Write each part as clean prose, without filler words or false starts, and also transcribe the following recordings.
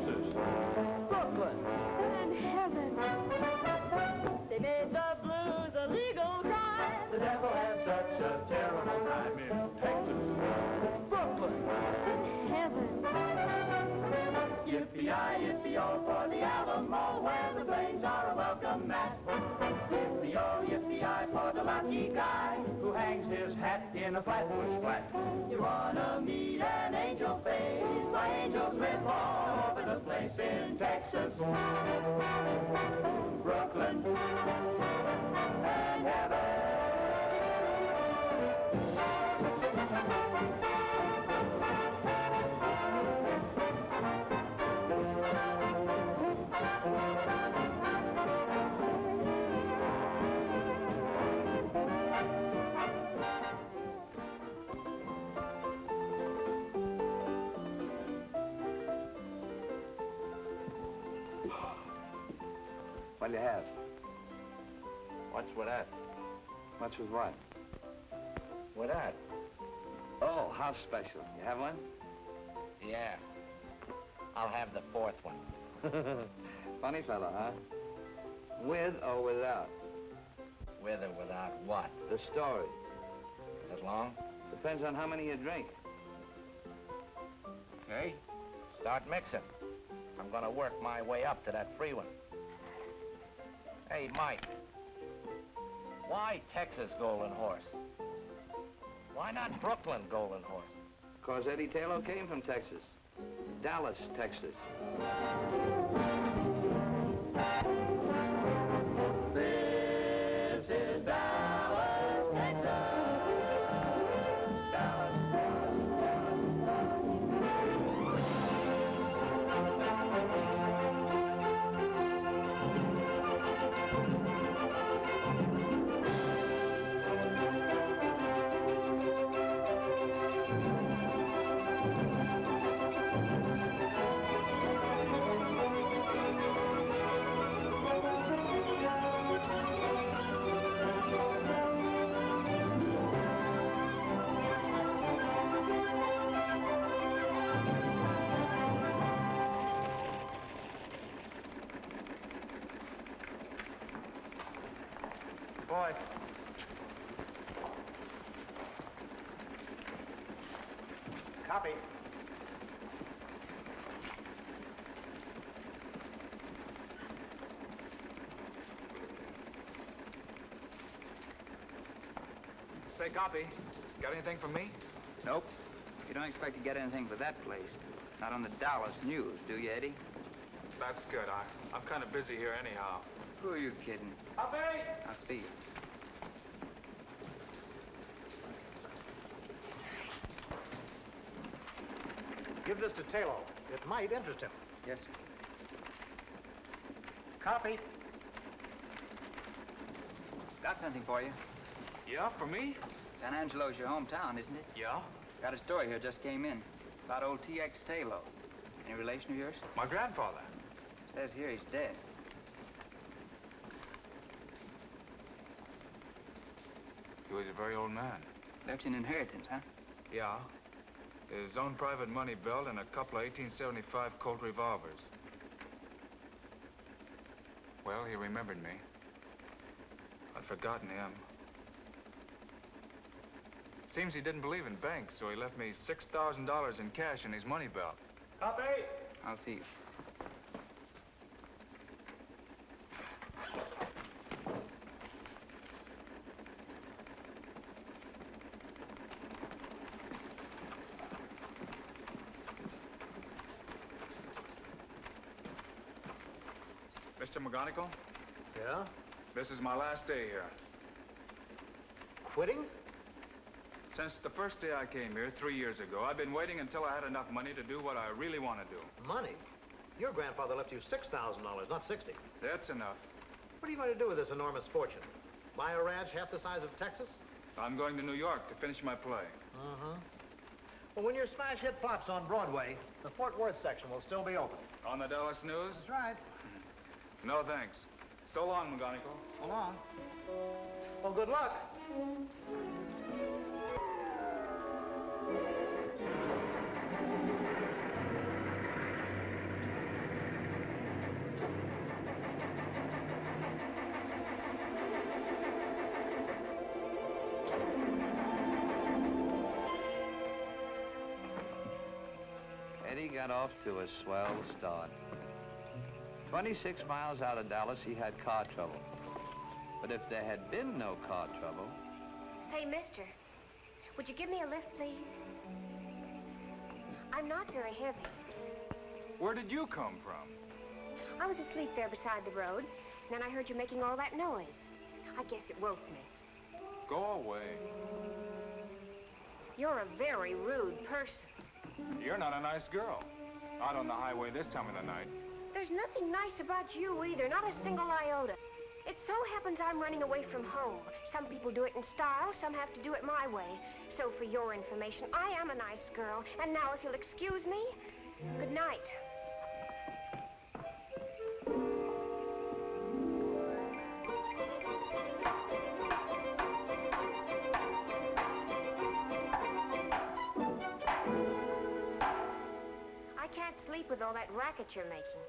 Texas. Brooklyn. And heaven. They made the blues a legal crime. The devil had such a terrible time in Texas. Brooklyn. And heaven. Yippee-yi, yippee-yo for the Alamo, where the plains are a welcome mat. Yippee-yo, yippee-yi for the lucky guy who hangs his hat in a flatbush flat. You wanna meet an angel face? Why, angels live all over the place in Texas. Brooklyn and heaven. What'll you have? What's with that? What's with what? With that? Oh, house special. You have one? Yeah. I'll have the fourth one. Funny fellow, huh? With or without? With or without what? The story. Is it long? Depends on how many you drink. Okay. Start mixing. I'm gonna work my way up to that free one. Hey, Mike. Why Texas Golden Horse? Why not Brooklyn Golden Horse? Because Eddie Tayloe came from Texas. Dallas, Texas. This is Dallas, Texas. Dallas, Dallas, Dallas, Dallas. Boy. Copy. Say, copy. Got anything for me? Nope. You don't expect to get anything for that place. Not on the Dallas News, do you, Eddie? That's good. I'm kind of busy here anyhow. Who are you kidding? Copy. I'll see you. Give this to Tayloe. It might interest him. Yes, sir. Copy. Got something for you. Yeah, for me? San Angelo's your hometown, isn't it? Yeah. Got a story here, just came in. About old T.X. Tayloe. Any relation of yours? My grandfather. Says here he's dead. He was a very old man. Left an inheritance, huh? Yeah. His own private money belt and a couple of 1875 Colt revolvers. Well, he remembered me. I'd forgotten him. Seems he didn't believe in banks, so he left me $6,000 in cash in his money belt. Copy. I'll see you. Mr. McGonigal, Yeah? this is my last day here. Quitting? Since the first day I came here 3 years ago, I've been waiting until I had enough money to do what I really want to do. Money? Your grandfather left you $6,000, not 60. That's enough. What are you going to do with this enormous fortune? Buy a ranch half the size of Texas? I'm going to New York to finish my play. Uh-huh. Well, when your smash hit flops on Broadway, the Fort Worth section will still be open. On the Dallas News? That's right. No, thanks. So long, McGonigal. So long. Well, good luck. got off to a swell start. 26 miles out of Dallas, he had car trouble. But if there had been no car trouble... Say, mister, would you give me a lift, please? I'm not very heavy. Where did you come from? I was asleep there beside the road, and then I heard you making all that noise. I guess it woke me. Go away. You're a very rude person. You're not a nice girl. Out on the highway this time of the night. There's nothing nice about you either, not a single iota. It so happens I'm running away from home. Some people do it in style, some have to do it my way. So for your information, I am a nice girl. And now, if you'll excuse me, good night. I can't sleep with all that racket you're making.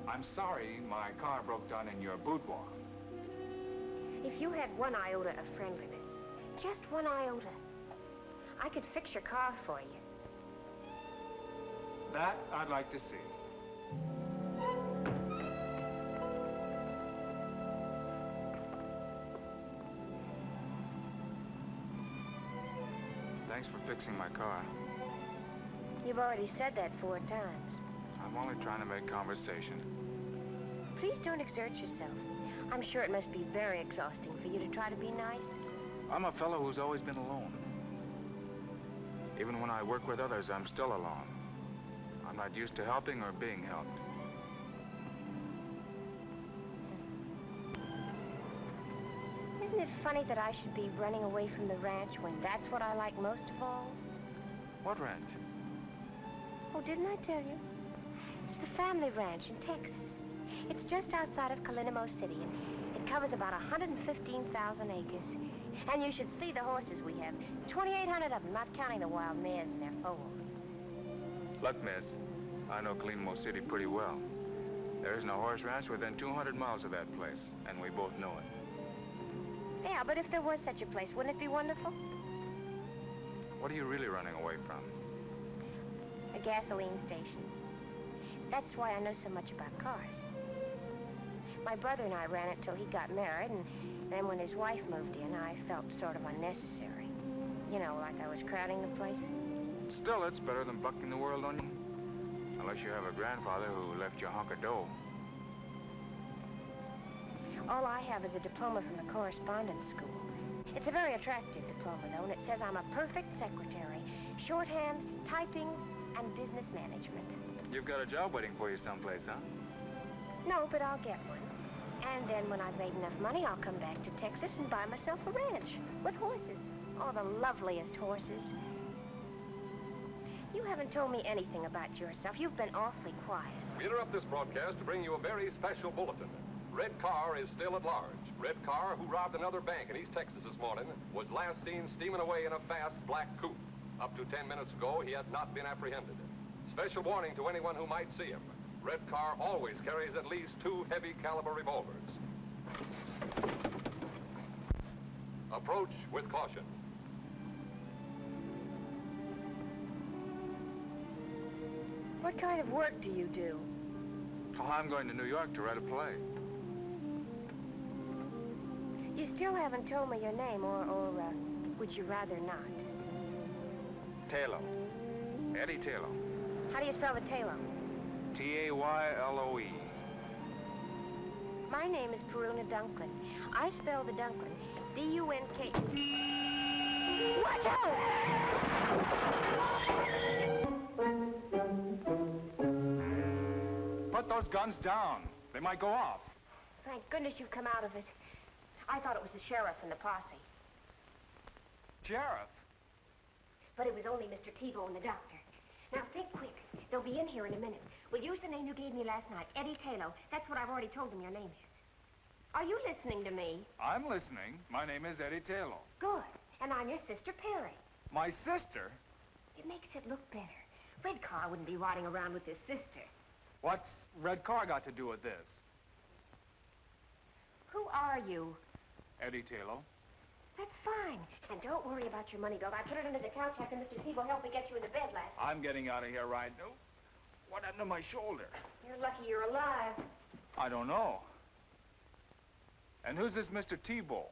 I'm sorry my car broke down in your boudoir. If you had one iota of friendliness, just one iota, I could fix your car for you. That I'd like to see. Thanks for fixing my car. You've already said that 4 times. I'm only trying to make conversation. Please don't exert yourself. I'm sure it must be very exhausting for you to try to be nice. I'm a fellow who's always been alone. Even when I work with others, I'm still alone. I'm not used to helping or being helped. Isn't it funny that I should be running away from the ranch when that's what I like most of all? What ranch? Oh, didn't I tell you? It's the family ranch in Texas. It's just outside of Calinamo City, and it covers about 115,000 acres. And you should see the horses we have. 2,800 of them, not counting the wild mares in their foals. Look, miss, I know Calinamo City pretty well. There isn't a horse ranch within 200 miles of that place, and we both know it. Yeah, but if there was such a place, wouldn't it be wonderful? What are you really running away from? A gasoline station. That's why I know so much about cars. My brother and I ran it till he got married, and then when his wife moved in, I felt sort of unnecessary. You know, like I was crowding the place. Still, it's better than bucking the world on you. Unless you have a grandfather who left you a hunk of dough. All I have is a diploma from the correspondence school. It's a very attractive diploma, though, and it says I'm a perfect secretary. Shorthand, typing, and business management. You've got a job waiting for you someplace, huh? No, but I'll get one. And then when I've made enough money, I'll come back to Texas and buy myself a ranch with horses. Oh, the loveliest horses. You haven't told me anything about yourself. You've been awfully quiet. We interrupt this broadcast to bring you a very special bulletin. Red Car is still at large. Red Car, who robbed another bank in East Texas this morning, was last seen steaming away in a fast black coupe. Up to 10 minutes ago, he had not been apprehended. Special warning to anyone who might see him. Red Car always carries at least 2 heavy caliber revolvers. Approach with caution. What kind of work do you do? Oh, I'm going to New York to write a play. You still haven't told me your name, or would you rather not? Tayloe. Eddie Tayloe. How do you spell the Tayloe? T-A-Y-L-O-E. My name is Peruna Dunklin. I spell the Dunklin. D-U-N-K... Watch out! Put those guns down. They might go off. Thank goodness you've come out of it. I thought it was the sheriff and the posse. Sheriff? But it was only Mr. Tebow and the doctor. Now, think quick. They'll be in here in a minute. We'll use the name you gave me last night, Eddie Tayloe. That's what I've already told them your name is. Are you listening to me? I'm listening. My name is Eddie Tayloe. Good. And I'm your sister, Perry. My sister? It makes it look better. Red Car wouldn't be riding around with his sister. What's Red Car got to do with this? Who are you? Eddie Tayloe. That's fine. And don't worry about your money belt. I put it under the couch after Mr. Tebow helped me get you into bed last night. I'm getting out of here right now. What happened to my shoulder? You're lucky you're alive. I don't know. And who's this Mr. Tebow?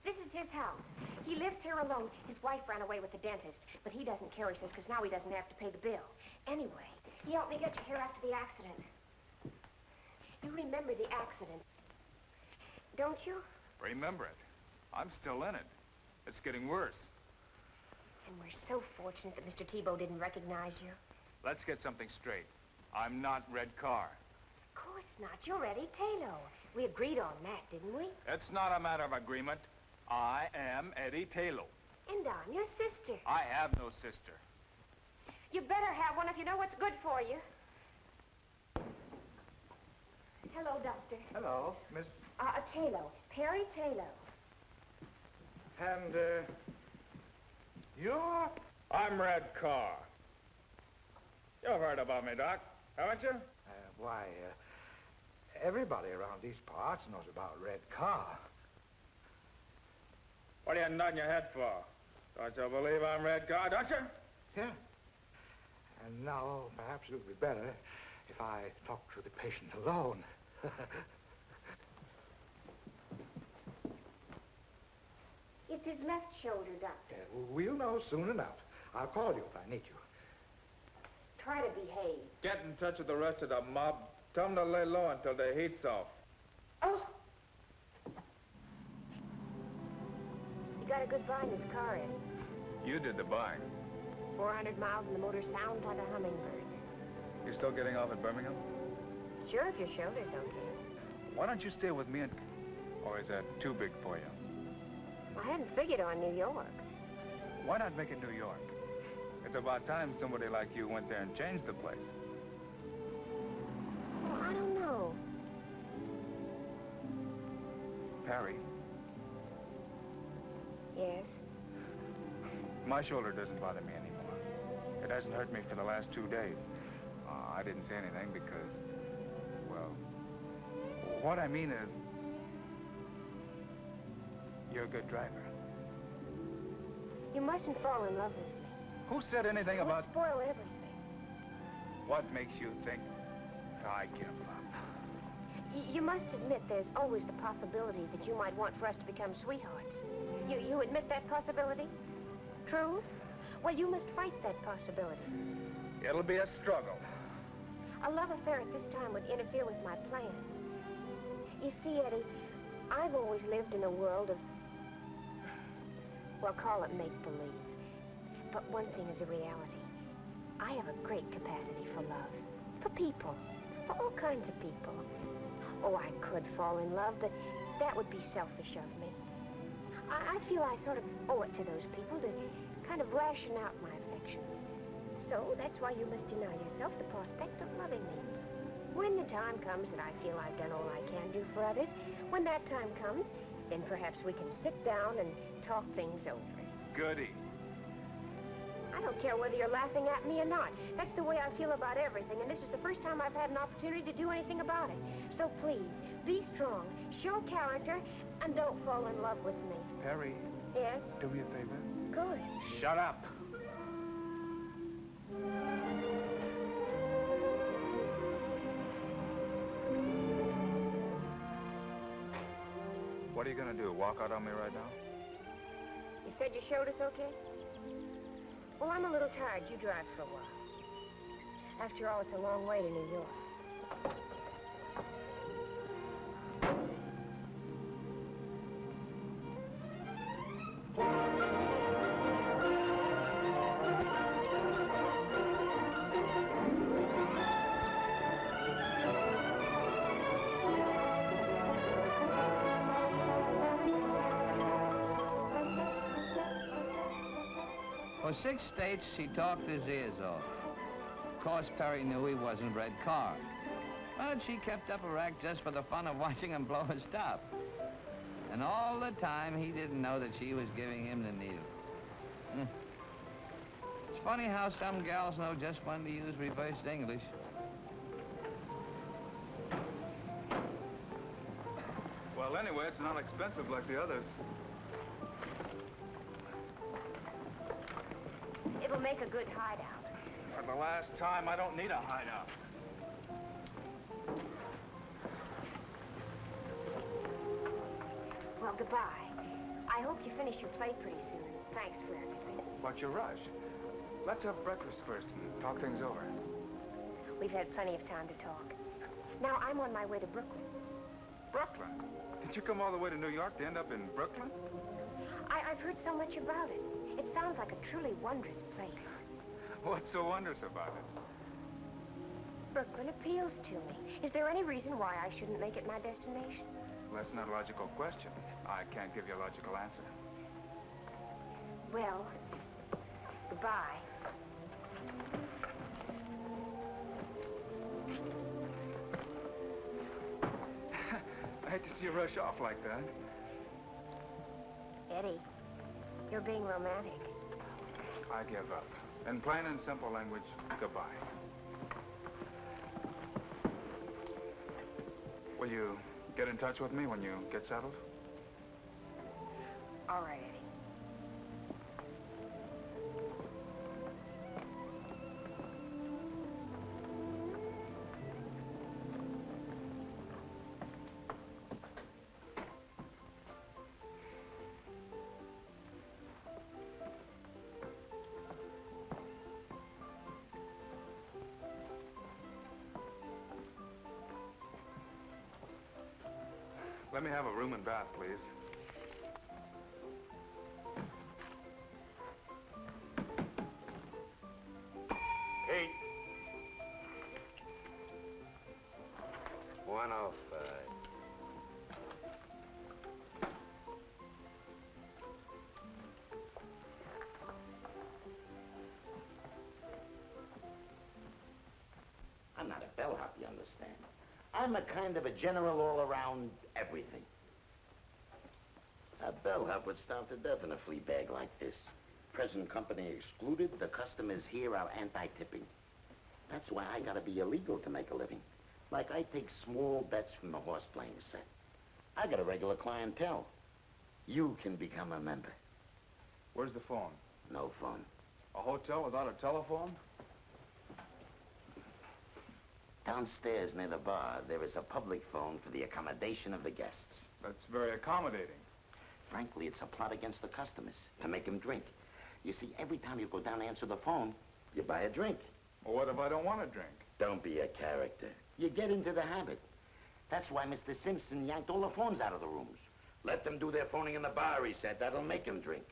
This is his house. He lives here alone. His wife ran away with the dentist, but he doesn't care, he says, because now he doesn't have to pay the bill. Anyway, he helped me get you here after the accident. You remember the accident, don't you? Remember it. I'm still in it. It's getting worse. And we're so fortunate that Mr. Tebow didn't recognize you. Let's get something straight. I'm not Red Carr. Of course not. You're Eddie Tayloe. We agreed on that, didn't we? It's not a matter of agreement. I am Eddie Tayloe. And I'm your sister. I have no sister. You better have one if you know what's good for you. Hello, Doctor. Hello, Miss... Tayloe. Perry Tayloe. And, you're... I'm Red Carr. You've heard about me, Doc, haven't you? Why, everybody around these parts knows about Red Carr. What are you nodding your head for? Don't you believe I'm Red Carr, don't you? Yeah. And now, perhaps it would be better if I talk to the patient alone. It's his left shoulder, Doctor. We'll know soon enough. I'll call you if I need you. Try to behave. Get in touch with the rest of the mob. Tell them to lay low until the heat's off. Oh! You got a good buy in this car, Eddie. You did the buying. 400 miles and the motor sounds like a hummingbird. You still getting off at Birmingham? Sure, if your shoulder's okay. Why don't you stay with me and... Or is that too big for you? I hadn't figured on New York. Why not make it New York? It's about time somebody like you went there and changed the place. Well, I don't know. Perry, Yes? my shoulder doesn't bother me anymore. It hasn't hurt me for the last 2 days. I didn't say anything because, well, what I mean is, you're a good driver. You mustn't fall in love with me. Who said anything It would about... spoil everything. What makes you think I give up? You must admit there's always the possibility that you might want for us to become sweethearts. You admit that possibility? True? Well, you must fight that possibility. It'll be a struggle. A love affair at this time would interfere with my plans. You see, Eddie, I've always lived in a world of, well, call it make-believe. But one thing is a reality. I have a great capacity for love. For people. For all kinds of people. Oh, I could fall in love, but that would be selfish of me. I feel I sort of owe it to those people to kind of ration out my affections. So that's why you must deny yourself the prospect of loving me. When the time comes that I feel I've done all I can do for others, when that time comes, then perhaps we can sit down and talk things over. Goody. I don't care whether you're laughing at me or not. That's the way I feel about everything, and this is the first time I've had an opportunity to do anything about it. So please, be strong, show character, and don't fall in love with me. Perry. Yes? Do me a favor. Good. Shut up. What are you gonna do, walk out on me right now? You said your shoulder's okay? Well, I'm a little tired. You drive for a while. After all, it's a long way to New York. For 6 states, she talked his ears off. Of course, Perry knew he wasn't Red Carr. But she kept up a rack just for the fun of watching him blow his top. And all the time, he didn't know that she was giving him the needle. It's funny how some gals know just when to use reversed English. Well, anyway, it's not expensive like the others. make a good hideout. For the last time, I don't need a hideout. Well, goodbye. I hope you finish your play pretty soon. Thanks for everything. What's your rush? Let's have breakfast first and talk things over. We've had plenty of time to talk. Now, I'm on my way to Brooklyn. Brooklyn? Did you come all the way to New York to end up in Brooklyn? I've heard so much about it. It sounds like a truly wondrous place. What's so wondrous about it? Brooklyn appeals to me. Is there any reason why I shouldn't make it my destination? Well, that's not a logical question. I can't give you a logical answer. Well, goodbye. I hate to see you rush off like that. Eddie, you're being romantic. I give up. In plain and simple language, goodbye. Will you get in touch with me when you get settled? All right, Eddie. Let me have a room and bath, please. Hey. 105. I'm not a bellhop, you understand. I'm a kind of a general all-around everything. A bellhop would starve to death in a flea bag like this. Present company excluded, the customers here are anti-tipping. That's why I gotta be illegal to make a living. Like I take small bets from the horse playing set. I got a regular clientele. You can become a member. Where's the phone? No phone. A hotel without a telephone? Downstairs near the bar, there is a public phone for the accommodation of the guests. That's very accommodating. Frankly, it's a plot against the customers, to make them drink. You see, every time you go down to answer the phone, you buy a drink. Well, what if I don't want to drink? Don't be a character. You get into the habit. That's why Mr. Simpson yanked all the phones out of the rooms. Let them do their phoning in the bar, he said. That'll make them drink.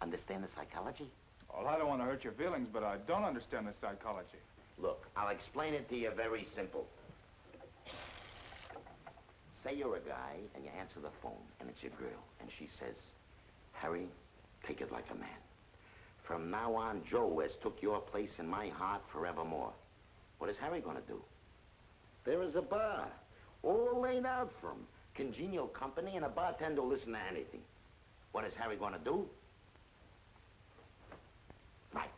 Understand the psychology? Well, I don't want to hurt your feelings, but I don't understand the psychology. Look, I'll explain it to you very simple. Say you're a guy, and you answer the phone, and it's your girl, and she says, Harry, take it like a man. From now on, Joe has took your place in my heart forevermore. What is Harry gonna do? There is a bar, all laid out for him. Congenial company, and a bartender will listen to anything. What is Harry gonna do? Right.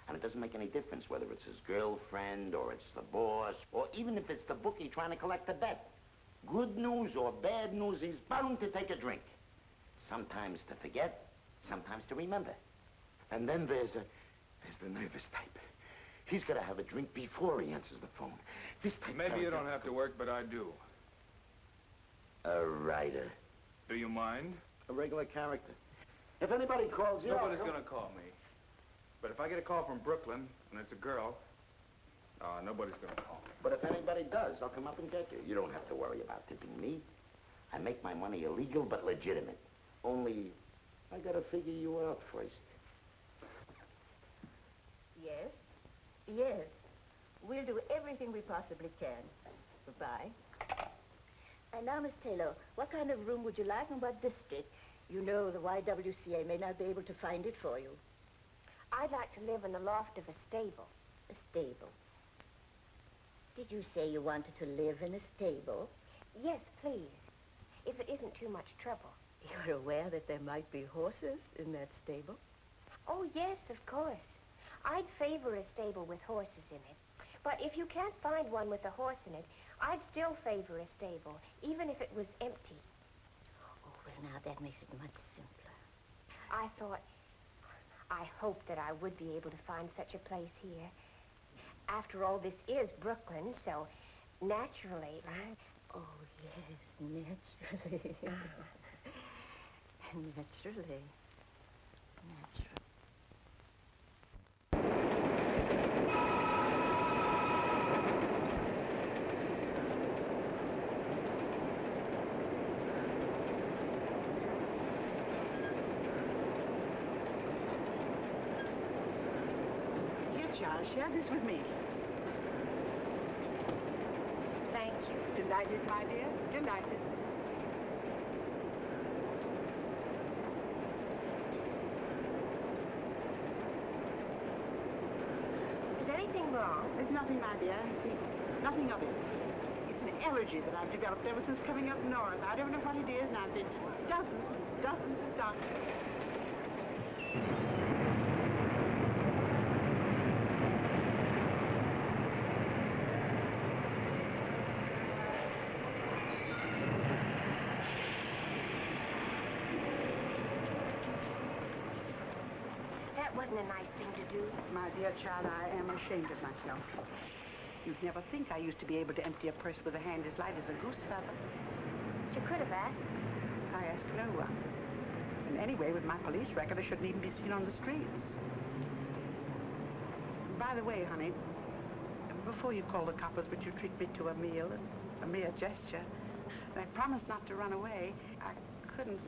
And it doesn't make any difference whether it's his girlfriend, or it's the boss, or even if it's the bookie trying to collect a bet. Good news or bad news, he's bound to take a drink. Sometimes to forget, sometimes to remember. And then there's the nervous type. He's got to have a drink before he answers the phone. This type... Maybe you don't have to work, but I do. A writer. Do you mind? A regular character. If anybody calls you... Nobody's gonna call me. But if I get a call from Brooklyn, and it's a girl, nobody's gonna call me. But if anybody does, I'll come up and get you. You don't have to worry about tipping me. I make my money illegal, but legitimate. Only, I gotta figure you out first. Yes? Yes. We'll do everything we possibly can. Goodbye. And now, Miss Tayloe, what kind of room would you like and what district? You know the YWCA may not be able to find it for you. I'd like to live in the loft of a stable. A stable? Did you say you wanted to live in a stable? Yes, please. If it isn't too much trouble. You're aware that there might be horses in that stable? Oh, yes, of course. I'd favor a stable with horses in it. But if you can't find one with a horse in it, I'd still favor a stable, even if it was empty. Oh, well, now that makes it much simpler. I thought I hoped that I would be able to find such a place here. After all, this is Brooklyn, so naturally, right? Oh, yes, naturally. Naturally. Here, Charles, share this with me. Thank you. Delighted, my dear, delighted. Is anything wrong? There's nothing, my dear. See, nothing of it. It's an allergy that I've developed ever since coming up north. I don't know what it is, and I've been to dozens of doctors. That wasn't a nice thing to do. My dear child, I am ashamed of myself. You'd never think I used to be able to empty a purse with a hand as light as a goose feather. You could have asked. I asked no one. And anyway, with my police record, I shouldn't even be seen on the streets. By the way, honey, before you call the coppers, would you treat me to a meal, a mere gesture? And I promised not to run away. I couldn't,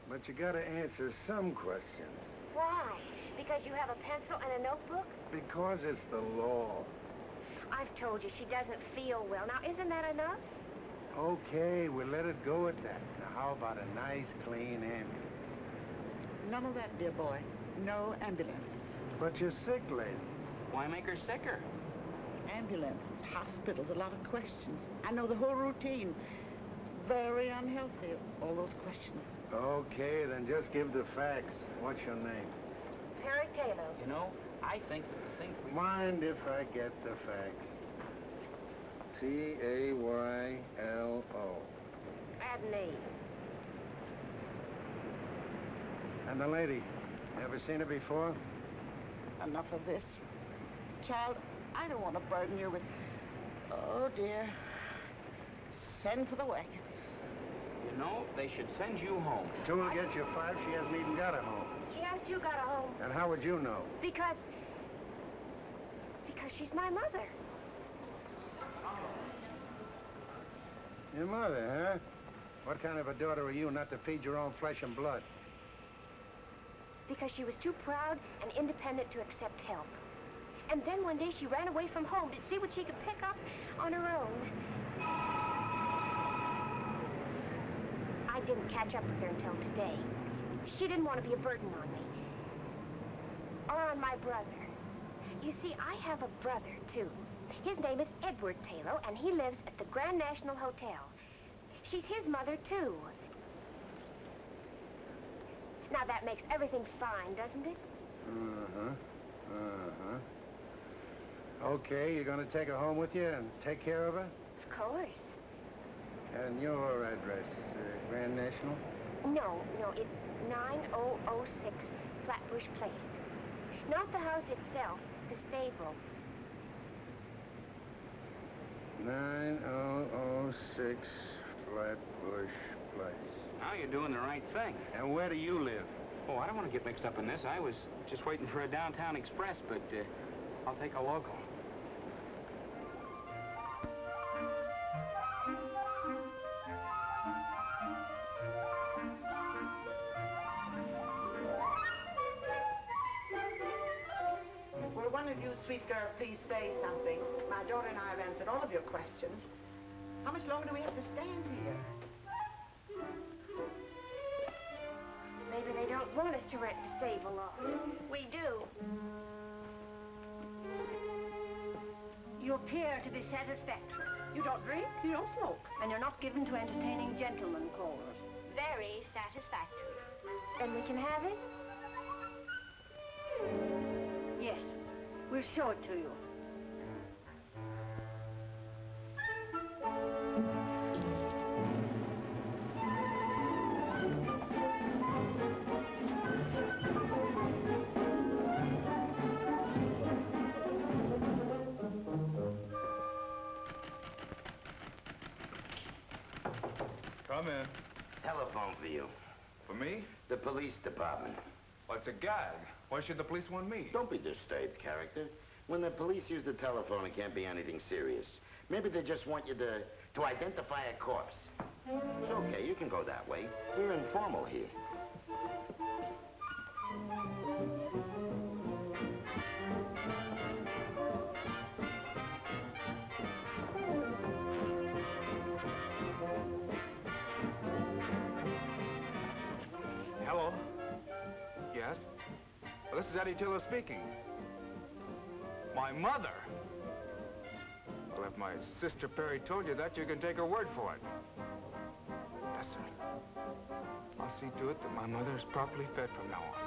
But you gotta answer some questions. Why? Because you have a pencil and a notebook? Because it's the law. I've told you she doesn't feel well. Now, isn't that enough? Okay, we'll let it go at that. Now, how about a nice, clean ambulance? None of that, dear boy. No ambulance. But you're sick, lady. Why make her sicker? Ambulances, hospitals, a lot of questions. I know the whole routine. Very unhealthy, all those questions. Okay, then just give the facts. What's your name? Perry Tayloe. You know, I think that the thing we... Mind if I get the facts? Taylo. Add an E. And the lady, ever seen her before? Enough of this. Child, I don't want to burden you with... Oh, dear. Send for the wagon. You know, they should send you home. Two will get you 5. She hasn't even got a home. She asked you got a home. And how would you know? Because she's my mother. Your mother, huh? What kind of a daughter are you not to feed your own flesh and blood? Because she was too proud and independent to accept help. And then one day she ran away from home to see what she could pick up on her own. I didn't catch up with her until today. She didn't want to be a burden on me. Or on my brother. You see, I have a brother, too. His name is Edward Tayloe, and he lives at the Grand National Hotel. She's his mother, too. Now, that makes everything fine, doesn't it? Okay, you're gonna take her home with you and take care of her? Of course. And your address, Grand National? No, it's 9006 Flatbush Place. Not the house itself, the stable. 9006 Flatbush Place. Now you're doing the right thing. And where do you live? Oh, I don't want to get mixed up in this. I was just waiting for a downtown express, but I'll take a local. Will one of you sweet girls please say something? My daughter and I have answered all of your questions. How much longer do we have to stand here? Maybe they don't want us to rent the stable loft. We do. You appear to be satisfactory. You don't drink, you don't smoke. And you're not given to entertaining gentlemen callers. Very satisfactory. Then we can have it? Yes. We'll show it to you. Come in. Telephone for you. For me? The police department. Well, it's a gag. Why should the police want me? Don't be disturbed, character. When the police use the telephone, it can't be anything serious. Maybe they just want you to identify a corpse. It's okay, you can go that way. We're informal here. Hello? Yes? Well, this is Eddie Tayloe speaking. My mother? Well, if my sister Perry told you that, you can take her word for it. Yes, sir. I'll see to it that my mother is properly fed from now on.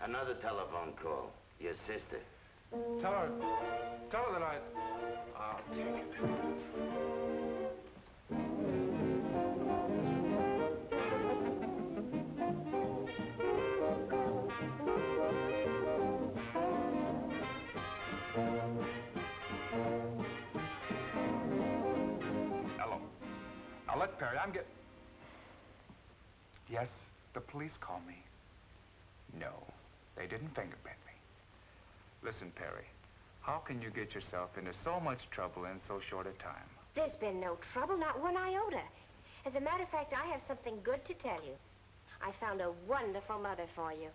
Another telephone call. Your sister. Tell her that I'll take it. Hello. Now, look, Perry, I'm Yes, the police call me. No, they didn't fingerprint me. Listen, Perry, how can you get yourself into so much trouble in so short a time? There's been no trouble, not one iota. As a matter of fact, I have something good to tell you. I found a wonderful mother for you.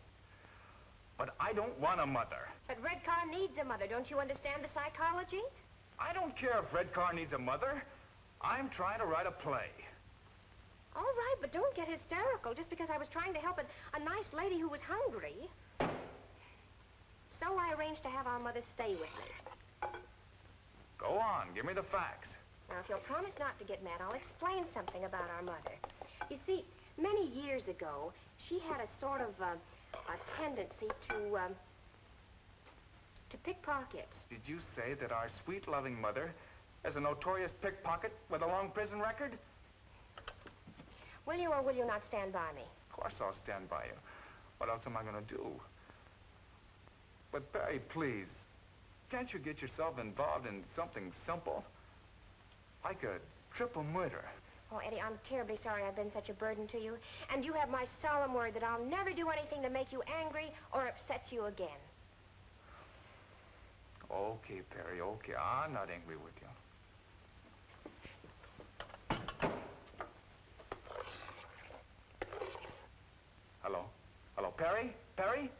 But I don't want a mother. But Red Car needs a mother. Don't you understand the psychology? I don't care if Red Car needs a mother. I'm trying to write a play. All right, but don't get hysterical just because I was trying to help a nice lady who was hungry. So I arranged to have our mother stay with me. Go on, give me the facts. Now, if you'll promise not to get mad, I'll explain something about our mother. You see, many years ago, she had a sort of a tendency to pickpockets. Did you say that our sweet, loving mother is a notorious pickpocket with a long prison record? Will you or will you not stand by me? Of course I'll stand by you. What else am I going to do? But, Barry, please, can't you get yourself involved in something simple? Like a triple murder. Oh, Eddie, I'm terribly sorry I've been such a burden to you. And you have my solemn word that I'll never do anything to make you angry or upset you again. Okay, Perry, okay. I'm not angry with you. Hello? Hello, Perry? Perry?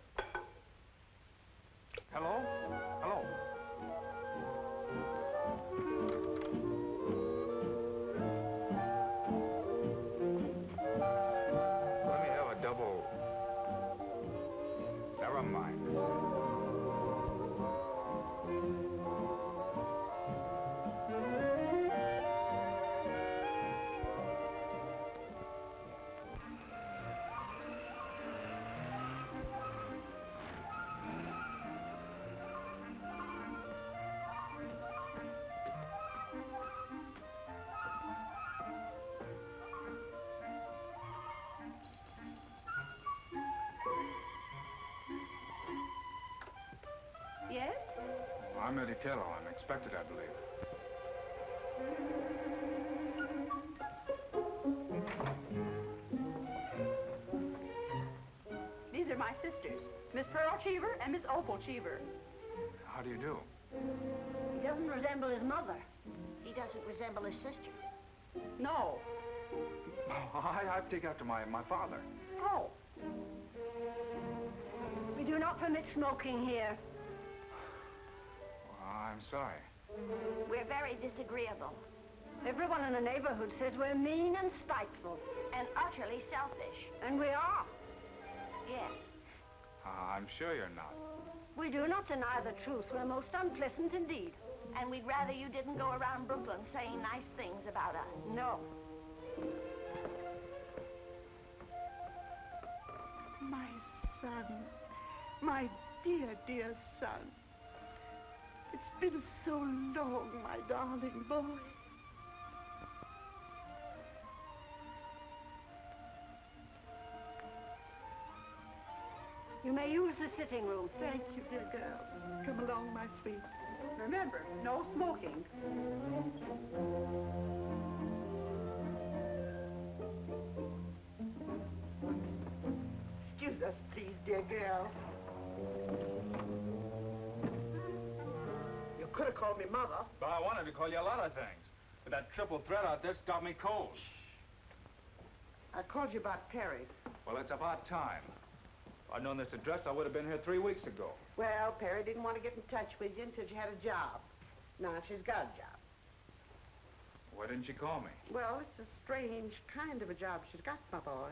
Hello? Hello? Let me have a double... Never mind. Yes? I'm Eddie Tayloe. I'm expected, I believe. These are my sisters, Miss Pearl Cheever and Miss Opal Cheever. How do you do? He doesn't resemble his mother. He doesn't resemble his sister. No. Oh, I've taken after my father. Oh. We do not permit smoking here. I'm sorry. We're very disagreeable. Everyone in the neighborhood says we're mean and spiteful. And utterly selfish. And we are. Yes. I'm sure you're not. We do not deny the truth. We're most unpleasant indeed. And we'd rather you didn't go around Brooklyn saying nice things about us. No. My son. My dear, dear son. It's been so long, my darling boy. You may use the sitting room. Thank you, dear girls. Come along, my sweet. Remember, no smoking. Excuse us, please, dear girls. You could have called me Mother. But I wanted to call you a lot of things. But that triple threat out there stopped me cold. I called you about Perry. Well, it's about time. If I'd known this address, I would have been here 3 weeks ago. Well, Perry didn't want to get in touch with you until you had a job. Now she's got a job. Why didn't she call me? Well, it's a strange kind of a job she's got, my boy.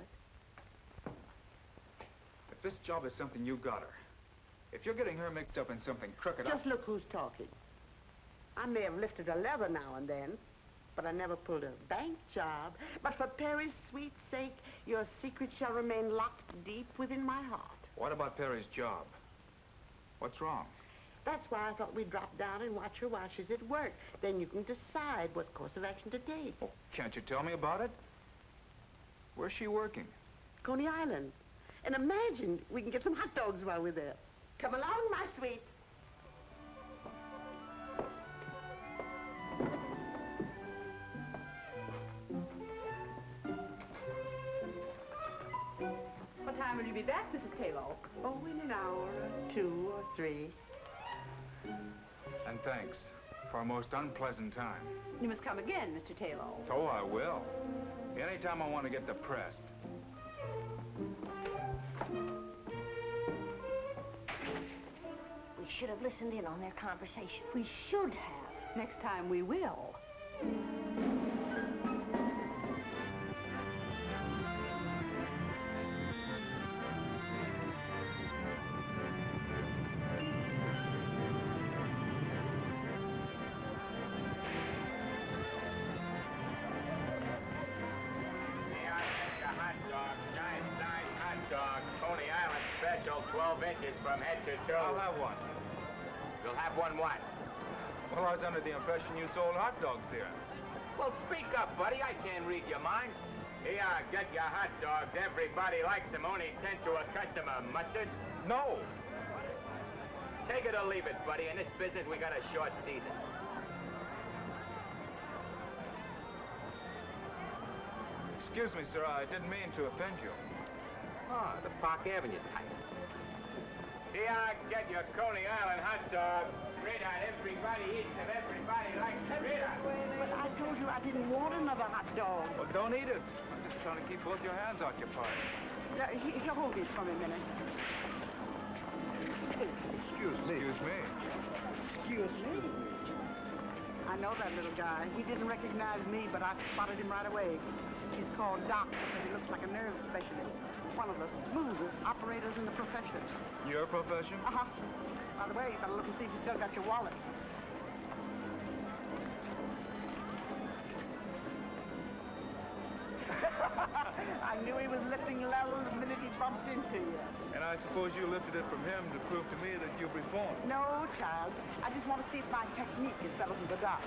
If this job is something you got her, if you're getting her mixed up in something crooked... Just look who's talking. I may have lifted a lever now and then, but I never pulled a bank job. But for Perry's sweet sake, your secret shall remain locked deep within my heart. What about Perry's job? What's wrong? That's why I thought we'd drop down and watch her while she's at work. Then you can decide what course of action to take. Oh, can't you tell me about it? Where's she working? Coney Island. And imagine we can get some hot dogs while we're there. Come along, my sweet. What time will you be back, Mrs. Tayloe? Oh, in an hour or 2 or 3. And thanks for a most unpleasant time. You must come again, Mr. Tayloe. Oh, I will. Anytime I want to get depressed. We should have listened in on their conversation. We should have. Next time we will. Coney Island special, 12 inches from head to toe. I'll have one. You'll have one what? Well, I was under the impression you sold hot dogs here. Well, speak up, buddy. I can't read your mind. Here, get your hot dogs. Everybody likes them. Only 10 to a customer. Mustard? No. Take it or leave it, buddy. In this business, we got a short season. Excuse me, sir. I didn't mean to offend you. Oh, the Park Avenue type. Here, get your Coney Island hot dogs. Straight out. Everybody eats them. Everybody likes them. Straight out. But I told you I didn't want another hot dog. Well, don't eat it. I'm just trying to keep both your hands occupied. Here, hold this for me a minute. Excuse me. Excuse me. Excuse me. I know that little guy. He didn't recognize me, but I spotted him right away. He's called Doc because he looks like a nerve specialist. One of the smoothest operators in the profession. Your profession? Uh-huh. By the way, you better look and see if you still got your wallet. I knew he was lifting level the minute he bumped into you. And I suppose you lifted it from him to prove to me that you've reformed. No, child. I just want to see if my technique is better than the doc's.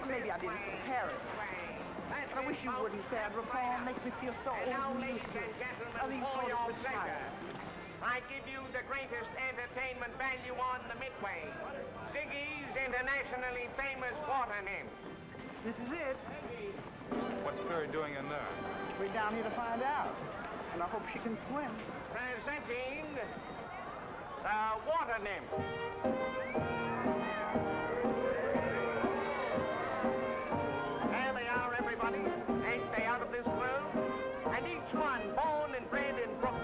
Maybe I didn't prepare it. I wish you wouldn't say I'd reform. Makes me feel so old. Now, ladies and gentlemen, for your pleasure, I give you the greatest entertainment value on the Midway. Ziggy's internationally famous water nymph. This is it. What's Perry doing in there? We're down here to find out. And I hope she can swim. Presenting the water nymph. There they are, everybody. Ain't they out of this world? And each one born and bred in Brooklyn.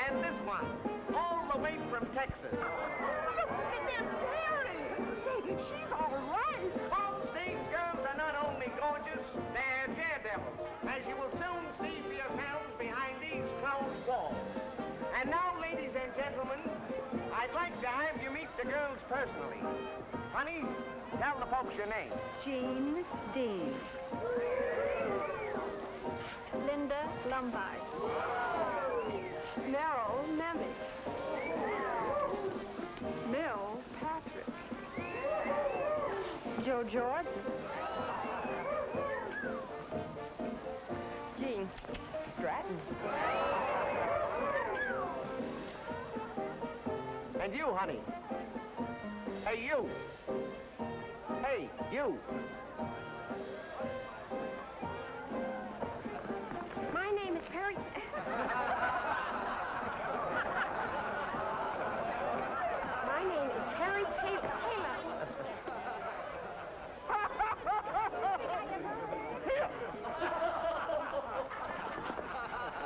And this one, all the way from Texas. Look at this Perry! Say, she's all right. All stage girls are not only gorgeous, they're daredevils, as you will soon see for yourselves behind these closed walls. And now, ladies and gentlemen, I'd like to have you meet the girls' personally. Honey, tell the folks your name. Jean Dean. Linda Lombard. Merrill Nemeth. Mill Patrick. Joe Jordan. Jean Stratton. And you, honey. Hey, you. Hey, you. My name is Perry... My name is Perry Tayloe.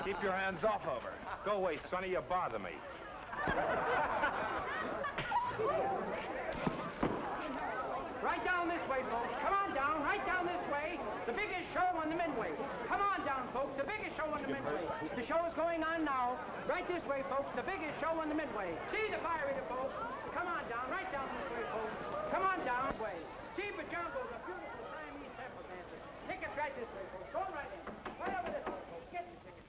Keep your hands off of her. Go away, Sonny. You bother me. Right down this way, folks. Come on down, right down this way. The biggest show on the Midway. Come on down, folks. The biggest show on the Midway. The show is going on now. Right this way, folks. The biggest show on the Midway. See the fire eater, folks. Come on down, right down this way, folks. Come on down this way. See Bajango's a beautiful Siamese temple dancer. Tickets right this way, folks. Go right in. Right over this way, folks. Get your tickets.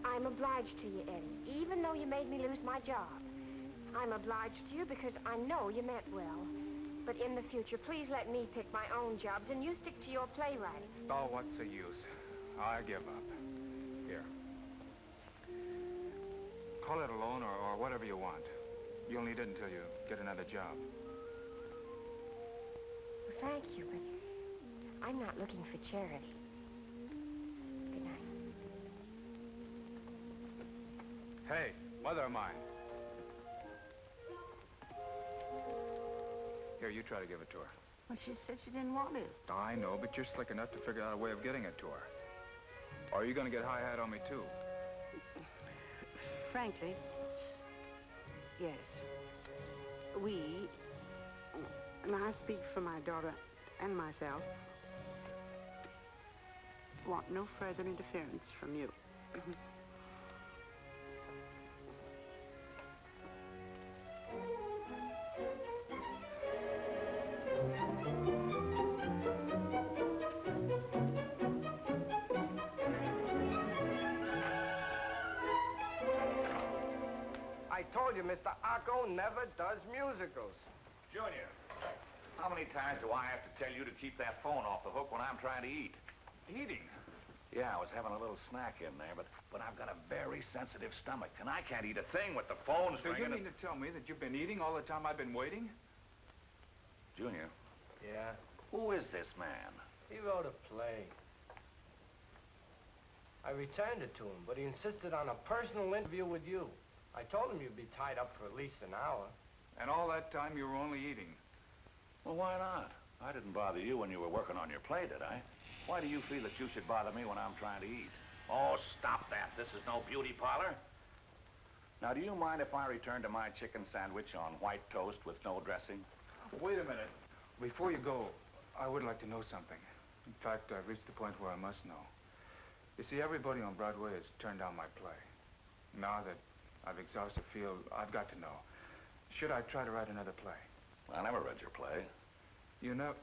I'm obliged to you, Eddie, even though you made me lose my job. I'm obliged to you because I know you meant well. But in the future, please let me pick my own jobs and you stick to your playwriting. Oh, what's the use? I give up. Here. Call it a loan or whatever you want. You'll need it until you get another job. Well, thank you, but I'm not looking for charity. Good night. Hey, mother of mine. Here, you try to give it to her. Well, she said she didn't want it. I know, but you're slick enough to figure out a way of getting it to her. Or are you going to get high-hat on me, too? Frankly, yes. We, and I speak for my daughter and myself, want no further interference from you. I told you, Mr. Acco never does musicals. Junior, how many times do I have to tell you to keep that phone off the hook when I'm trying to eat? Eating? Yeah, I was having a little snack in there, but I've got a very sensitive stomach, and I can't eat a thing with the phone So ringing. you mean to tell me that you've been eating all the time I've been waiting? Junior, Yeah? who is this man? He wrote a play. I returned it to him, but he insisted on a personal interview with you. I told him you'd be tied up for at least an hour. And all that time you were only eating? Well, why not? I didn't bother you when you were working on your play, did I? Why do you feel that you should bother me when I'm trying to eat? Oh, stop that. This is no beauty parlor. Now, do you mind if I return to my chicken sandwich on white toast with no dressing? Wait a minute. Before you go, I would like to know something. In fact, I've reached the point where I must know. You see, everybody on Broadway has turned down my play. Now that I've exhausted the field, I've got to know. Should I try to write another play? I never read your play. You know...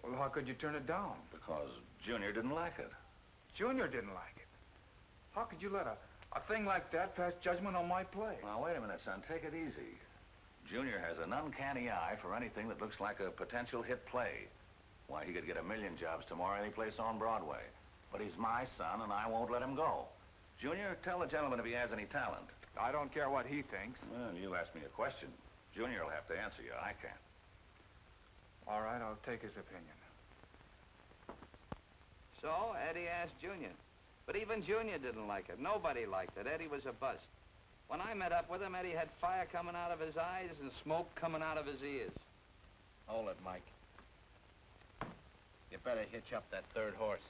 Well, how could you turn it down? Because Junior didn't like it. Junior didn't like it? How could you let a thing like that pass judgment on my play? Now, wait a minute, son. Take it easy. Junior has an uncanny eye for anything that looks like a potential hit play. Why, he could get 1 million jobs tomorrow any place on Broadway. But he's my son, and I won't let him go. Junior, tell the gentleman if he has any talent. I don't care what he thinks. Well, you asked me a question. Junior will have to answer you. I can't. All right, I'll take his opinion. So, Eddie asked Junior. But even Junior didn't like it. Nobody liked it. Eddie was a bust. When I met up with him, Eddie had fire coming out of his eyes and smoke coming out of his ears. Hold it, Mike. You better hitch up that third horse.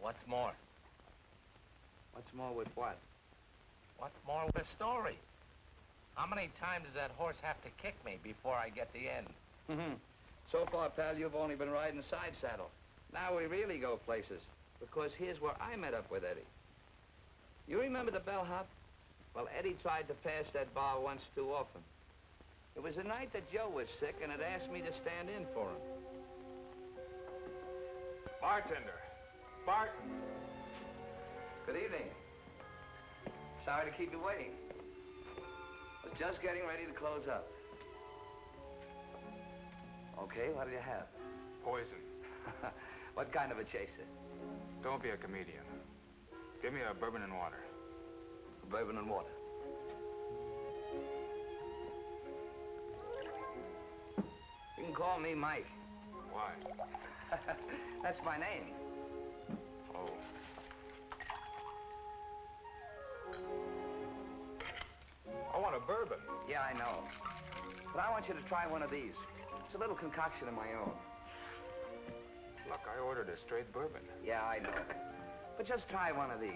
What's more, What's more with what? What's more with the story? How many times does that horse have to kick me before I get the end? So far, pal, you've only been riding side saddle. Now we really go places, because here's where I met up with Eddie. You remember the bellhop? Well, Eddie tried to pass that bar once too often. It was the night that Joe was sick and had asked me to stand in for him. Bartender. Bart. Good evening. Sorry to keep you waiting. Was just getting ready to close up. Okay, what do you have? Poison. What kind of a chaser? Don't be a comedian. Give me a bourbon and water. Bourbon and water. You can call me Mike. Why? That's my name. Oh. I want a bourbon. Yeah, I know. But I want you to try one of these. It's a little concoction of my own. Look, I ordered a straight bourbon. Yeah, I know. But just try one of these.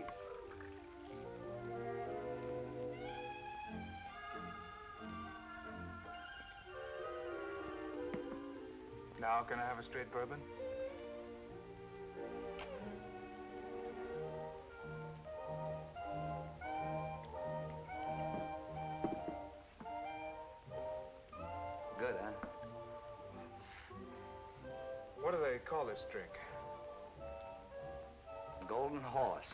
Now, can I have a straight bourbon? Good, huh? What do they call this drink? Golden Horse.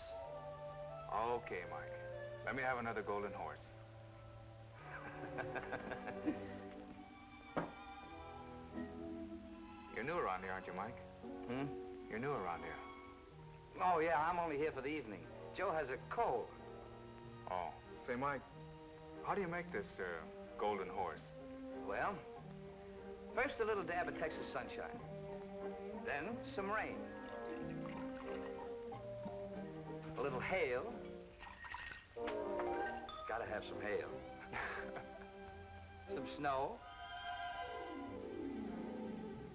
Okay, Mike. Let me have another golden horse. You're new around here, aren't you, Mike? You're new around here. Oh, yeah, I'm only here for the evening. Joe has a cold. Oh. Say, Mike, how do you make this, golden horse? Well, first a little dab of Texas sunshine. Then some rain. A little hail. Gotta have some hail. Some snow.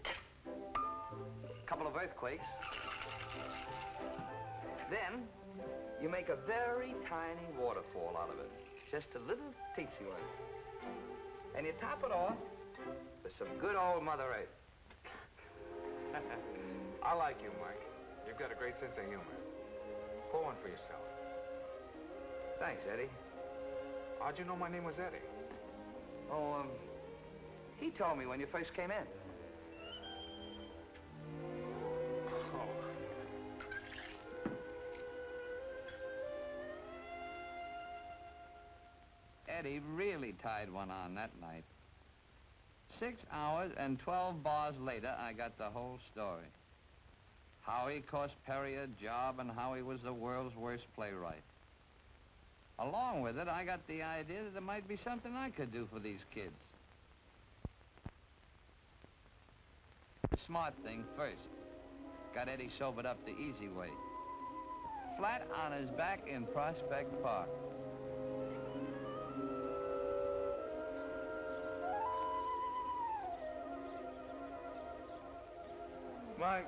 A couple of earthquakes. Then, you make a very tiny waterfall out of it. Just a little teensy one. And you top it off with some good old Mother Earth. I like you, Mike. You've got a great sense of humor. Pour one for yourself. Thanks, Eddie. How'd you know my name was Eddie? Oh, he told me when you first came in. Eddie really tied one on that night. 6 hours and 12 bars later, I got the whole story. How he cost Perry a job and how he was the world's worst playwright. Along with it, I got the idea that there might be something I could do for these kids. The smart thing first. Got Eddie sobered up the easy way. Flat on his back in Prospect Park. Mike?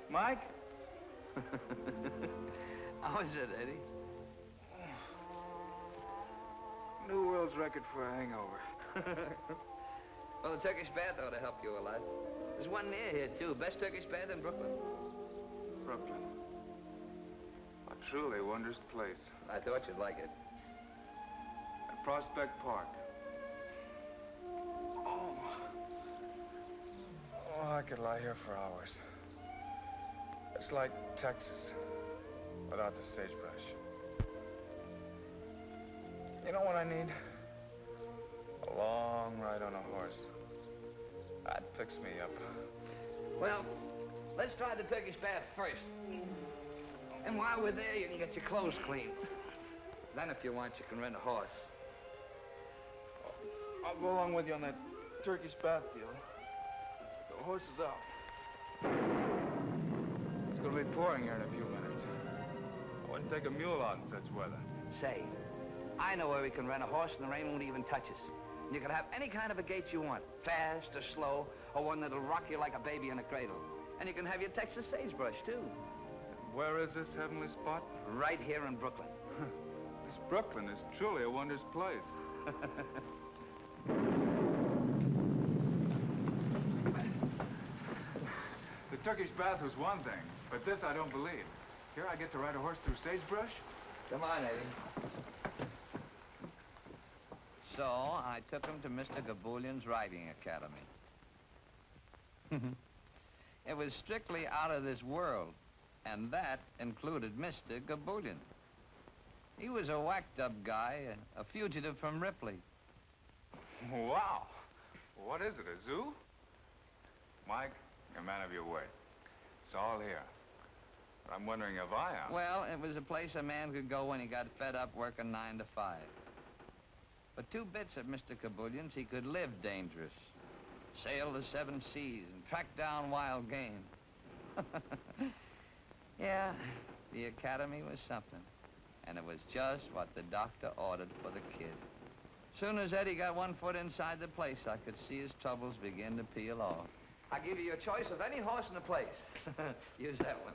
Mike? How is it, Eddie? New world's record for a hangover. Well, the Turkish bath ought to help you a lot. There's one near here, too. Best Turkish bath in Brooklyn. Brooklyn. A truly wondrous place. I thought you'd like it. At Prospect Park. Oh, I could lie here for hours. It's like Texas, without the sagebrush. You know what I need? A long ride on a horse. That picks me up. Well, let's try the Turkish bath first. And while we're there, you can get your clothes clean. Then, if you want, you can rent a horse. I'll go along with you on that Turkish bath deal. The horse is out. It's gonna be pouring here in a few minutes. I wouldn't take a mule out in such weather. Say, I know where we can rent a horse and the rain won't even touch us. And you can have any kind of a gait you want. Fast or slow, or one that'll rock you like a baby in a cradle. And you can have your Texas sagebrush, too. Where is this heavenly spot? Right here in Brooklyn. This Brooklyn is truly a wondrous place. The Turkish bath was one thing, but this I don't believe. Here I get to ride a horse through sagebrush? Come on, Eddie. So I took him to Mr. Gaboolian's riding academy. It was strictly out of this world, and that included Mr. Gaboolian. He was a whacked-up guy, a fugitive from Ripley. Wow. What is it, a zoo? Mike, you're a man of your word. It's all here. But I'm wondering if I am. Well, it was a place a man could go when he got fed up working 9 to 5. But 2 bits at Mr. Gaboolian's, he could live dangerous. Sail the 7 seas and track down wild game. Yeah, the academy was something. And it was just what the doctor ordered for the kid. Soon as Eddie got 1 foot inside the place, I could see his troubles begin to peel off. I give you a choice of any horse in the place. Use that one.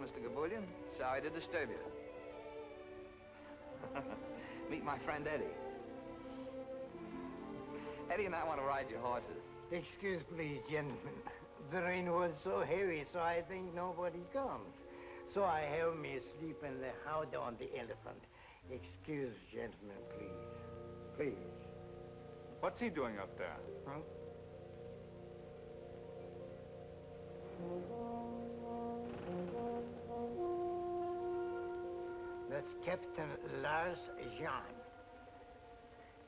Mr. Gaboolian. Sorry to disturb you. Meet my friend Eddie. Eddie and I want to ride your horses. Excuse, please, gentlemen. The rain was so heavy, so I think nobody comes. So I have me sleep in the house on the elephant. Excuse, gentlemen, please. Please. What's he doing up there? Huh? That's Captain Lars Jean.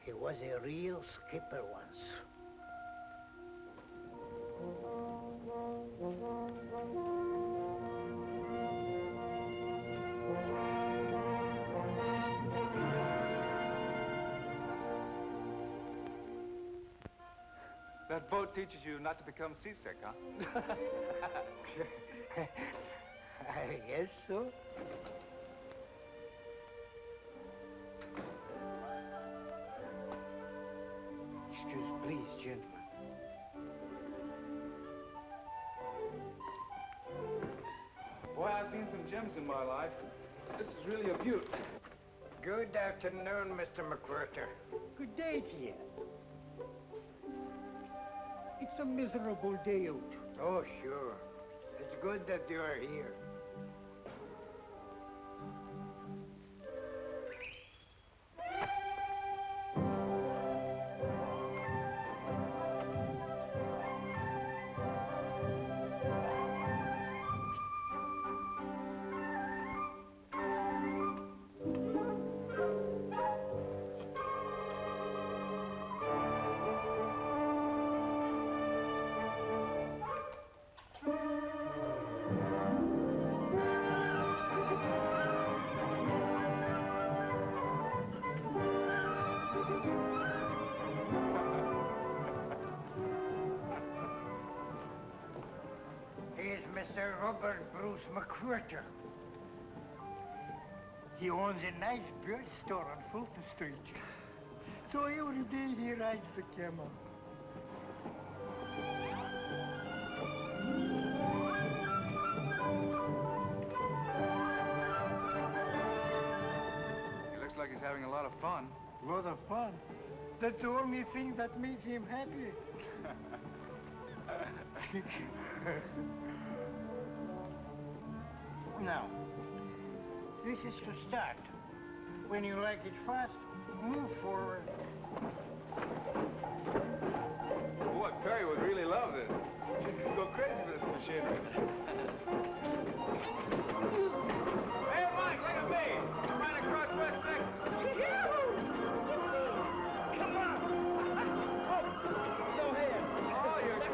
He was a real skipper once. That boat teaches you not to become seasick, huh? I guess so. Excuse, please, gentlemen. Boy, I've seen some gems in my life. This is really a beaut. Good afternoon, Mr. McWhirter. Good day to you. It's a miserable day out. Oh, sure. It's good that you are here. Mr. Robert Bruce McWhirter. He owns a nice bird store on Fulton Street. So every day he rides the camel. He looks like he's having a lot of fun. A lot of fun? That's the only thing that makes him happy. Now, this is to start. When you like it fast, move forward. Boy, Perry would really love this. She'd go crazy for this machinery. Hey, Mike, look at me. I'm right across West Texas. Come on. Oh, go ahead. Oh, you're good.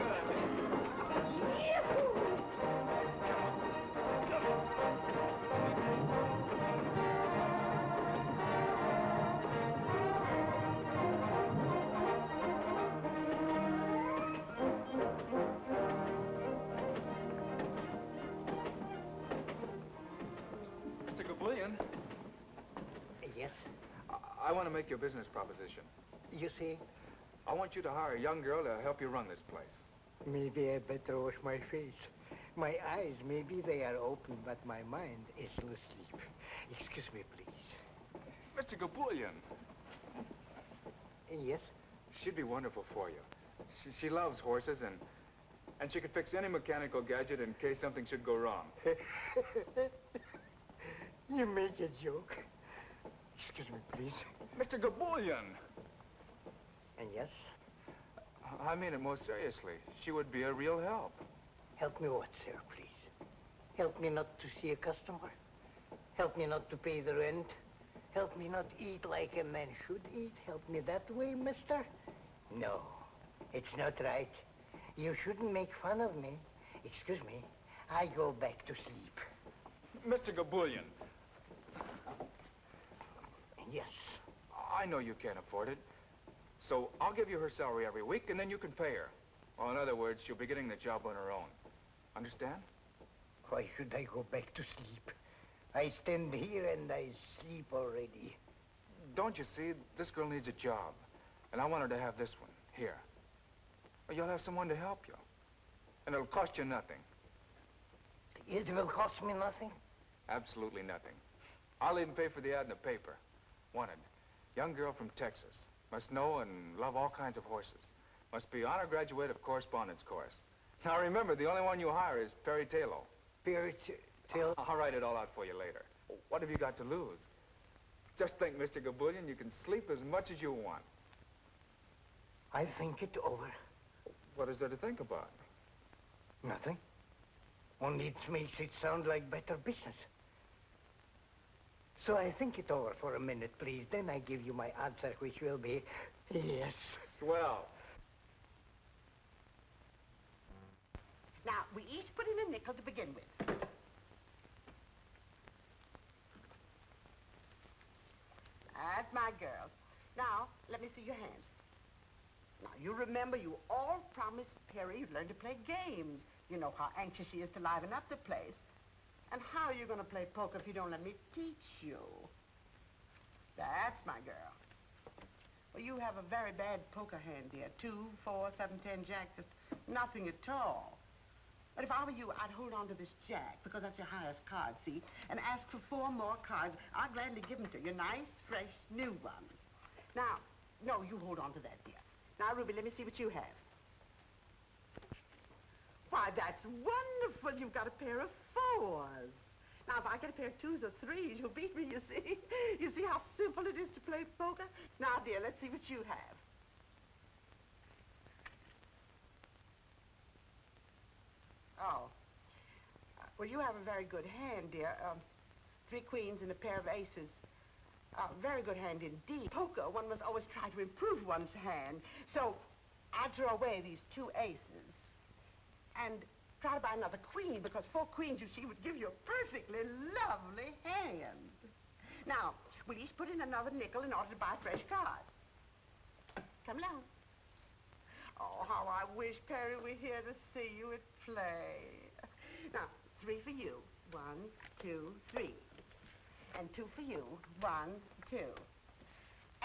I want to make you a business proposition. You see, I want you to hire a young girl to help you run this place. maybe I better wash my face. My eyes, maybe they are open, but my mind is still asleep. Excuse me, please. Mr. Gaboolian. Yes? She'd be wonderful for you. She loves horses, and she could fix any mechanical gadget in case something should go wrong. You make a joke. Excuse me, please. Mr. Gaboolian. And yes? I mean it most seriously. She would be a real help. Help me what, sir, please? Help me not to see a customer? Help me not to pay the rent? Help me not eat like a man should eat? Help me that way, mister? No, it's not right. You shouldn't make fun of me. Excuse me, I go back to sleep. Mr. Gaboolian. Yes. I know you can't afford it. So I'll give you her salary every week, and then you can pay her. Or in other words, she'll be getting the job on her own. Understand? Why should I go back to sleep? I stand here and I sleep already. Don't you see? This girl needs a job. And I want her to have this one, here. Or you'll have someone to help you. And it'll cost you nothing. It will cost me nothing? Absolutely nothing. I'll even pay for the ad in the paper. Wanted. Young girl from Texas. Must know and love all kinds of horses. Must be honor graduate of correspondence course. Now remember, the only one you hire is Perry Tayloe. Perry Tayloe? I'll write it all out for you later. What have you got to lose? Just think, Mr. Gaboolian, you can sleep as much as you want. I think it over. What is there to think about? Nothing. Only it makes it sound like better business. So I think it over for a minute, please. Then I give you my answer, which will be yes. Swell. Now, we each put in a nickel to begin with. That's my girls. Now, let me see your hands. Now, you remember you all promised Perry you'd learn to play games. You know how anxious she is to liven up the place. And how are you going to play poker if you don't let me teach you? That's my girl. Well, you have a very bad poker hand, dear. 2, 4, 7, 10, jack, just nothing at all. But if I were you, I'd hold on to this jack, because that's your highest card, see? And ask for 4 more cards. I'll gladly give them to you. Nice, fresh, new ones. Now, no, you hold on to that, dear. Now, Ruby, let me see what you have. Why, that's wonderful. You've got a pair of 4s. Now, if I get a pair of 2s or 3s, you'll beat me, you see. You see how simple it is to play poker? Now, dear, let's see what you have. Oh. Well, you have a very good hand, dear. 3 queens and a pair of aces. Very good hand indeed. Poker, one must always try to improve one's hand. So, I'll draw away these 2 aces. And try to buy another queen, because 4 queens, you see, would give you a perfectly lovely hand. Now, we'll each put in another nickel in order to buy fresh cards. Come along. Oh, how I wish Perry were here to see you at play. Now, 3 for you. 1, 2, 3. And 2 for you. 1, 2.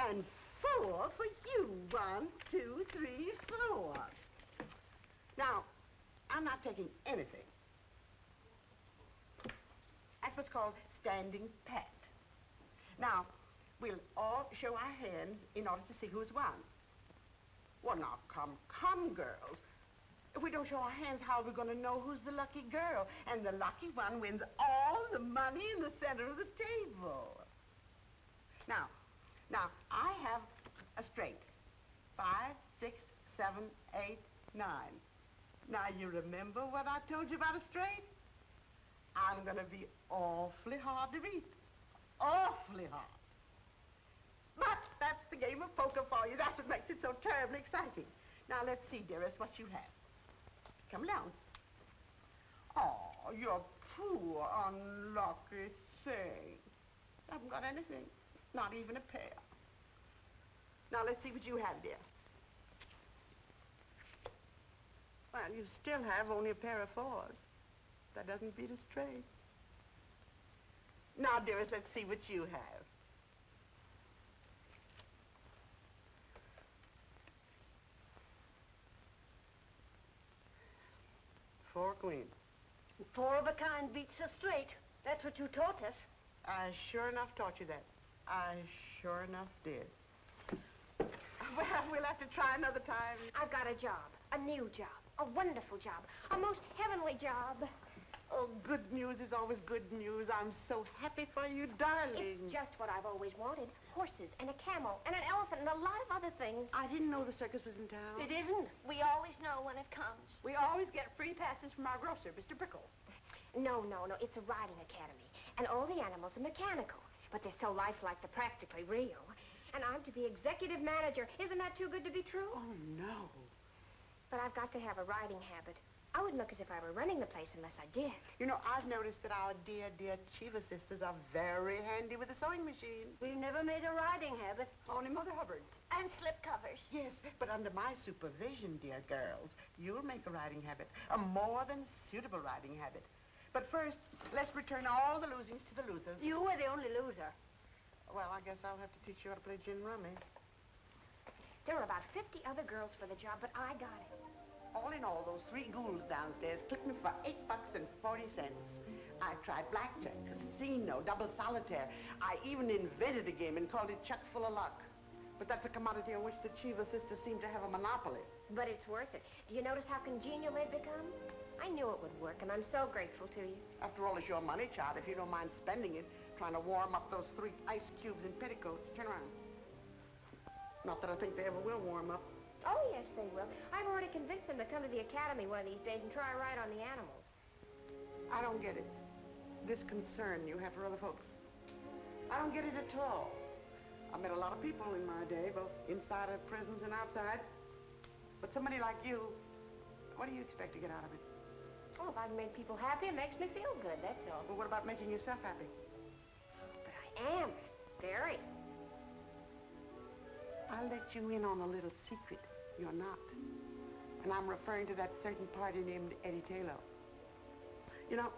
And 4 for you. 1, 2, 3, 4. Now, I'm not taking anything. That's what's called standing pat. Now, we'll all show our hands in order to see who's won. Well, now, come, girls. If we don't show our hands, how are we going to know who's the lucky girl? And the lucky one wins all the money in the center of the table. Now, I have a straight. 5, 6, 7, 8, 9. Now, you remember what I told you about a straight? I'm going to be awfully hard to beat. Awfully hard. But that's the game of poker for you. That's what makes it so terribly exciting. Now, let's see, dearest, what you have. Come along. Oh, you poor, unlucky thing. I haven't got anything. Not even a pair. Now, let's see what you have, dear. Well, you still have only a pair of 4s. That doesn't beat a straight. Now, dearest, let's see what you have. queen. 4 of a kind beats us straight. That's what you taught us. I sure enough taught you that. I sure enough did. Well, we'll have to try another time. I've got a job, a new job, a wonderful job, a most heavenly job. Oh, good news is always good news. I'm so happy for you, darling. It's just what I've always wanted. Horses and a camel and an elephant and a lot of other things. I didn't know the circus was in town. It isn't. We always know when it comes. We always get free passes from our grocer, Mr. Brickle. No. It's a riding academy. And all the animals are mechanical. But they're so lifelike they're practically real. And I'm to be executive manager. Isn't that too good to be true? Oh, no. But I've got to have a riding habit. I wouldn't look as if I were running the place unless I did. You know, I've noticed that our dear, dear Cheever sisters are very handy with a sewing machine. We've never made a riding habit. Only Mother Hubbard's. And slip covers. Yes, but under my supervision, dear girls, you'll make a riding habit. A more than suitable riding habit. But first, let's return all the losings to the losers. You were the only loser. Well, I guess I'll have to teach you how to play gin rummy. There were about 50 other girls for the job, but I got it. All in all, those 3 ghouls downstairs clipped me for $8.40. I tried blackjack, casino, double solitaire. I even invented a game and called it Chuck Full of Luck. But that's a commodity on which the Cheever sisters seem to have a monopoly. But it's worth it. Do you notice how congenial they've become? I knew it would work, and I'm so grateful to you. After all, it's your money, child. If you don't mind spending it, trying to warm up those 3 ice cubes in petticoats. Turn around. Not that I think they ever will warm up. Oh, yes, they will. I've already convinced them to come to the academy one of these days and try a ride on the animals. I don't get it. This concern you have for other folks. I don't get it at all. I've met a lot of people in my day, both inside of prisons and outside. But somebody like you, what do you expect to get out of it? Oh, if I've made people happy, it makes me feel good, that's all. Well, what about making yourself happy? But I am. Very. I'll let you in on a little secret. You're not. And I'm referring to that certain party named Eddie Tayloe. You know,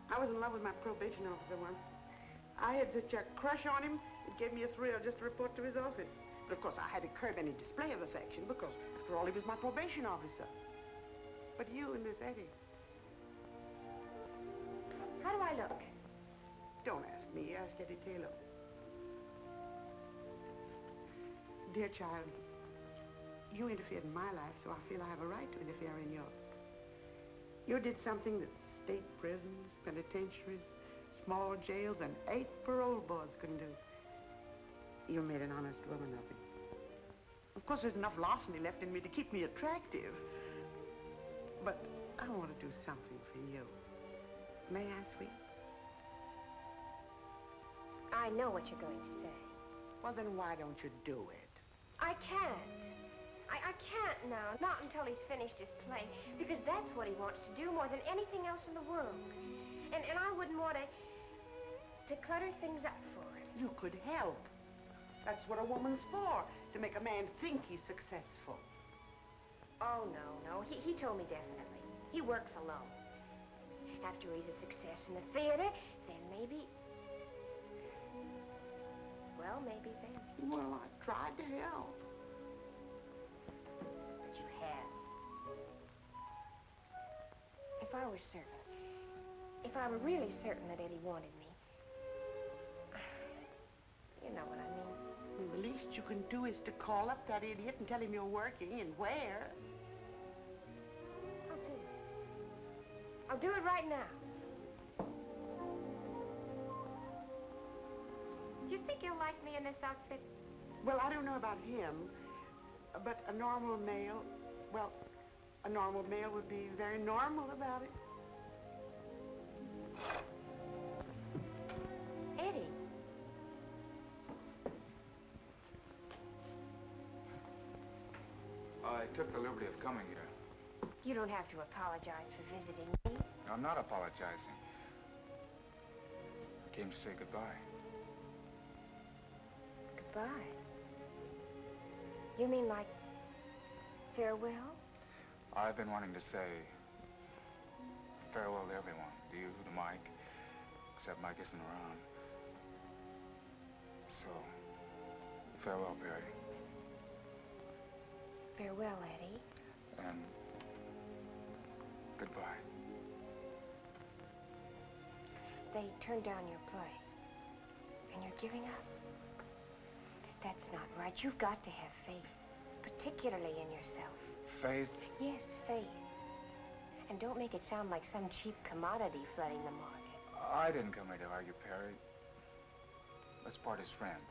I was in love with my probation officer once. I had such a crush on him, it gave me a thrill just to report to his office. But of course, I had to curb any display of affection because, after all, he was my probation officer. But you and this Eddie. How do I look? Don't ask me, ask Eddie Tayloe. Dear child, you interfered in my life, so I feel I have a right to interfere in yours. You did something that state prisons, penitentiaries, small jails, and 8 parole boards couldn't do. You made an honest woman of me. Of course, there's enough larceny left in me to keep me attractive. But I want to do something for you. May I, sweet? I know what you're going to say. Well, then why don't you do it? I can't. I can't now, not until he's finished his play, because that's what he wants to do more than anything else in the world. And I wouldn't want to clutter things up for him. You could help. That's what a woman's for, to make a man think he's successful. Oh, no. He told me definitely. He works alone. After he's a success in the theater, then maybe... Well, maybe then. Well, I tried to help. But you have. If I were certain, if I were really certain that Eddie wanted me, you know what I mean. Well, the least you can do is to call up that idiot and tell him you're working and where. I'll do it. I'll do it right now. Do you think he'll like me in this outfit? Well, I don't know about him, but a normal male, well, a normal male would be very normal about it. Eddie. I took the liberty of coming here. You don't have to apologize for visiting me. I'm not apologizing. I came to say goodbye. Goodbye? You mean like farewell? I've been wanting to say farewell to everyone. To you, to Mike, except Mike isn't around. So, farewell, Barry. Farewell, Eddie. And goodbye. they turned down your play. And you're giving up. That's not right. You've got to have faith, particularly in yourself. Faith? Yes, faith. And don't make it sound like some cheap commodity flooding the market. I didn't come here to argue, Perry. Let's part as friends.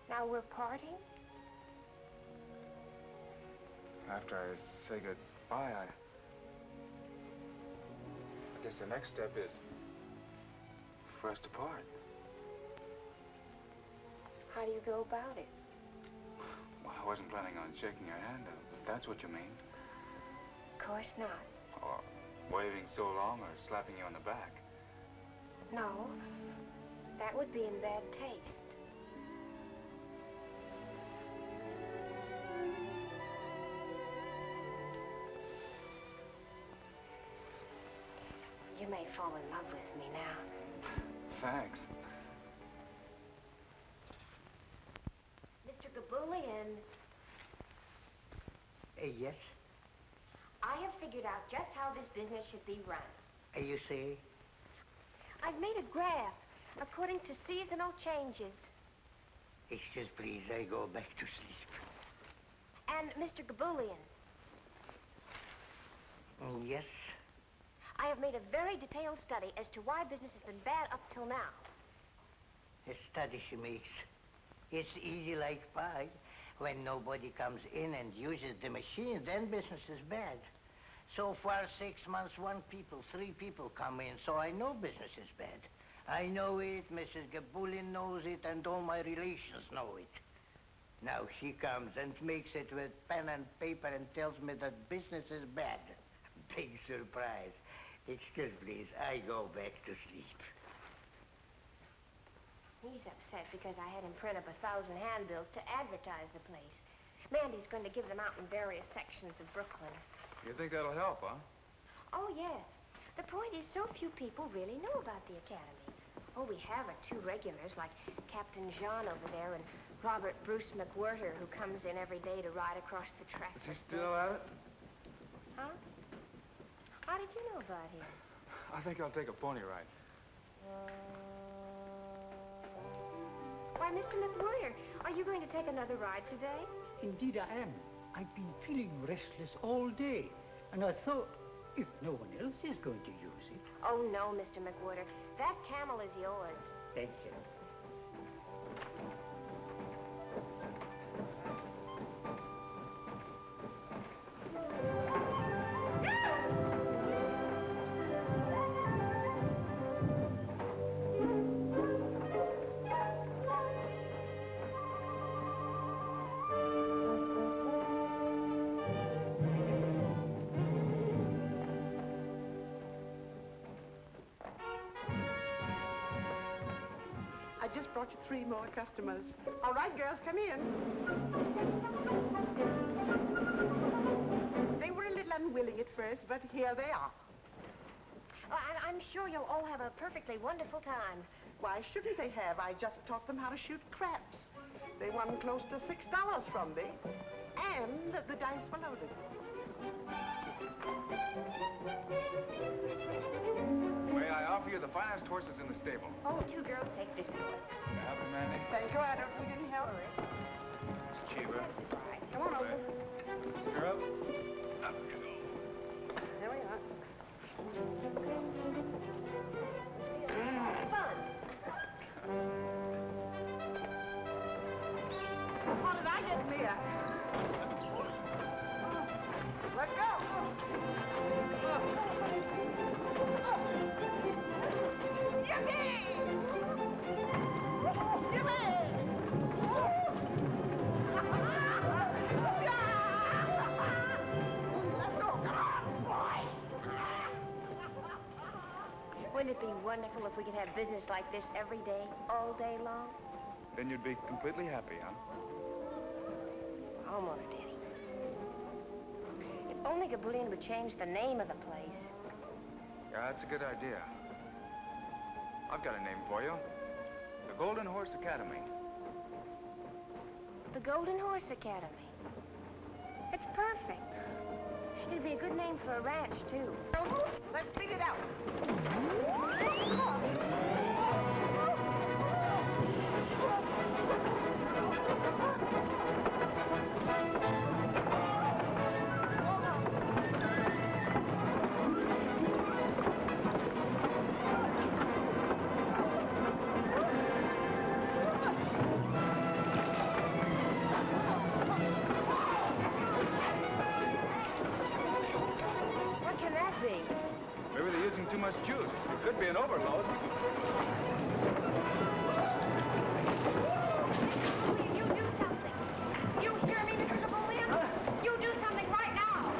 Now we're parting? After I say goodbye, I guess the next step is for us to part. How do you go about it? Well, I wasn't planning on shaking your hand, if that's what you mean. Of course not. Or waving so long or slapping you on the back. No, that would be in bad taste. You may fall in love with me now. Thanks. Mr. Gaboolian. Yes? I have figured out just how this business should be run. You see? I've made a graph according to seasonal changes. Excuse, please, I go back to sleep. And Mr. Gaboolian. Yes? I have made a very detailed study as to why business has been bad up till now. A study she makes. It's easy like pie. When nobody comes in and uses the machine, then business is bad. So far, 6 months, 1 people, 3 people come in, so I know business is bad. I know it, Mrs. Gaboolian knows it, and all my relations know it. Now she comes and makes it with pen and paper and tells me that business is bad. Big surprise. Excuse, please, I go back to sleep. He's upset because I had him print up 1,000 handbills to advertise the place. Mandy's going to give them out in various sections of Brooklyn. You think that'll help, huh? Oh, yes. The point is, so few people really know about the Academy. All we have are 2 regulars, like Captain Jean over there and Robert Bruce McWhirter, who comes in every day to ride across the track. Is he still at it? Huh? How did you know about him? I think I'll take a pony ride. Why, Mr. McWhirter, are you going to take another ride today? Indeed I am. I've been feeling restless all day, and I thought, if no one else is going to use it... Oh, no, Mr. McWhirter. That camel is yours. Thank you. Just brought you 3 more customers. All right, girls, come in. They were a little unwilling at first, but here they are. Oh, I'm sure you'll all have a perfectly wonderful time. Why shouldn't they have? I just taught them how to shoot craps. They won close to $6 from me, and the dice were loaded. May I offer you the finest horses in the stable? Oh, 2 girls take this horse. Can I have it, Mandy? Thank you, Adam. We didn't help her. It's cheaper. All right, come on over. Stir up. Up you go. There we are. Fun. How did I get Mia? Let's go. Yippee! Wouldn't it be wonderful if we could have business like this every day, all day long? Then you'd be completely happy, huh? Almost, Eddie. If only Gaboolian would change the name of the place. Yeah, that's a good idea. I've got a name for you. The Golden Horse Academy. The Golden Horse Academy. It's perfect. It'd be a good name for a ranch, too. Let's figure it out. What can that be? Maybe they're using too much juice. It could be an overload. You do something. You hear me, Mr. Gaboolian? You do something right now.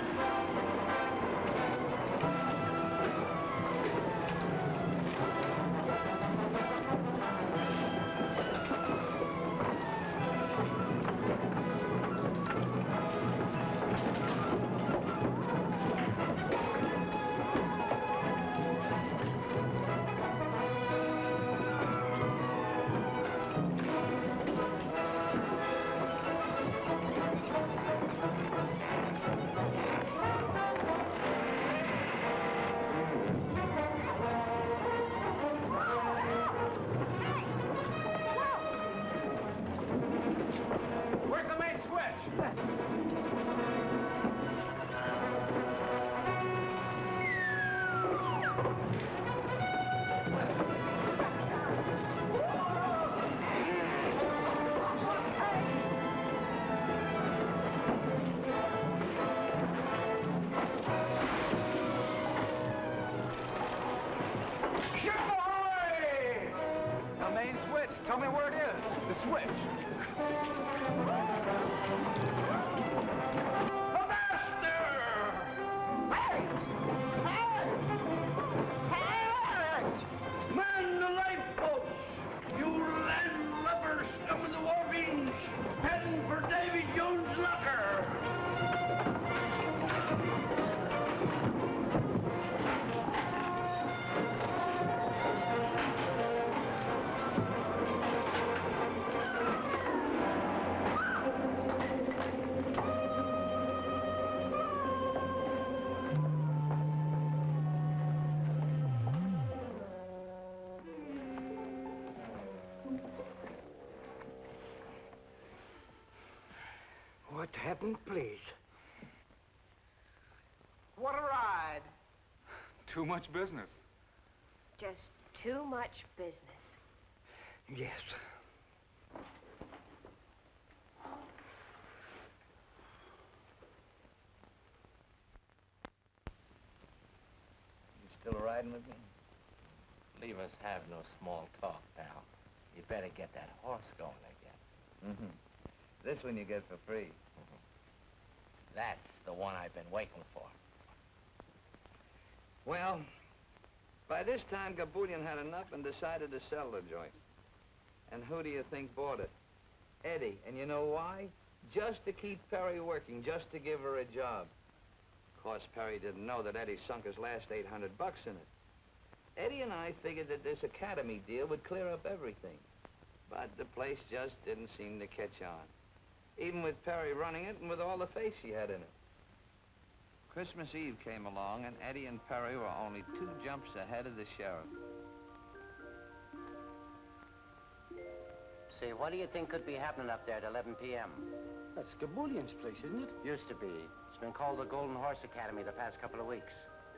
Where's the main switch? Ship ahoy! The main switch. Tell me where it is. The switch. The master! Hey! Man the lifeboats! You landlubber scum of the wharfings! Heading for Davy Jones' locker! What happened, please? What a ride! Too much business. Just too much business. Yes. You still riding with me? Leave us have no small talk now. You better get that horse going again. Mm-hmm. This one you get for free. That's the one I've been waiting for. Well, by this time, Gaboolian had enough and decided to sell the joint. And who do you think bought it? Eddie. And you know why? Just to keep Perry working, just to give her a job. Of course, Perry didn't know that Eddie sunk his last $800 in it. Eddie and I figured that this academy deal would clear up everything. But the place just didn't seem to catch on. Even with Perry running it and with all the faith she had in it. Christmas Eve came along, and Eddie and Perry were only 2 jumps ahead of the sheriff. Say, what do you think could be happening up there at 11 p.m.? That's Gaboolian's place, isn't it? Used to be. It's been called the Golden Horse Academy the past couple of weeks.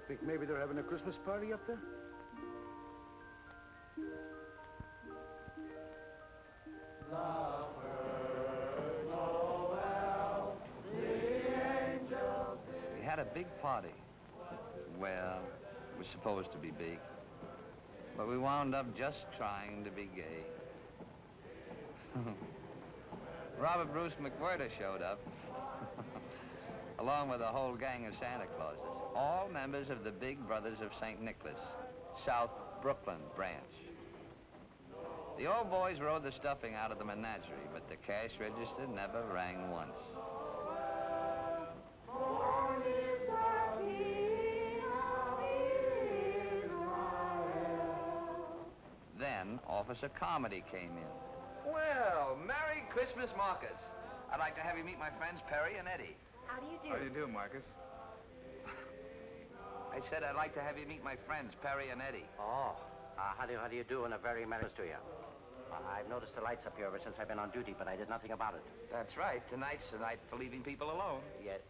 Think maybe they're having a Christmas party up there? We had a big party. Well, it was supposed to be big. But we wound up just trying to be gay. Robert Bruce McWhirter showed up, along with a whole gang of Santa Clauses, all members of the Big Brothers of St. Nicholas, South Brooklyn branch. The old boys rode the stuffing out of the menagerie, but the cash register never rang once. Then Officer Comedy came in. Well, Merry Christmas, Marcus. I'd like to have you meet my friends Perry and Eddie. How do you do? How do you do, Marcus? I said I'd like to have you meet my friends, Perry and Eddie. Oh, how do you do, and a very merry to you. I've noticed the lights up here ever since I've been on duty, but I did nothing about it. That's right. Tonight's the night for leaving people alone. Yet.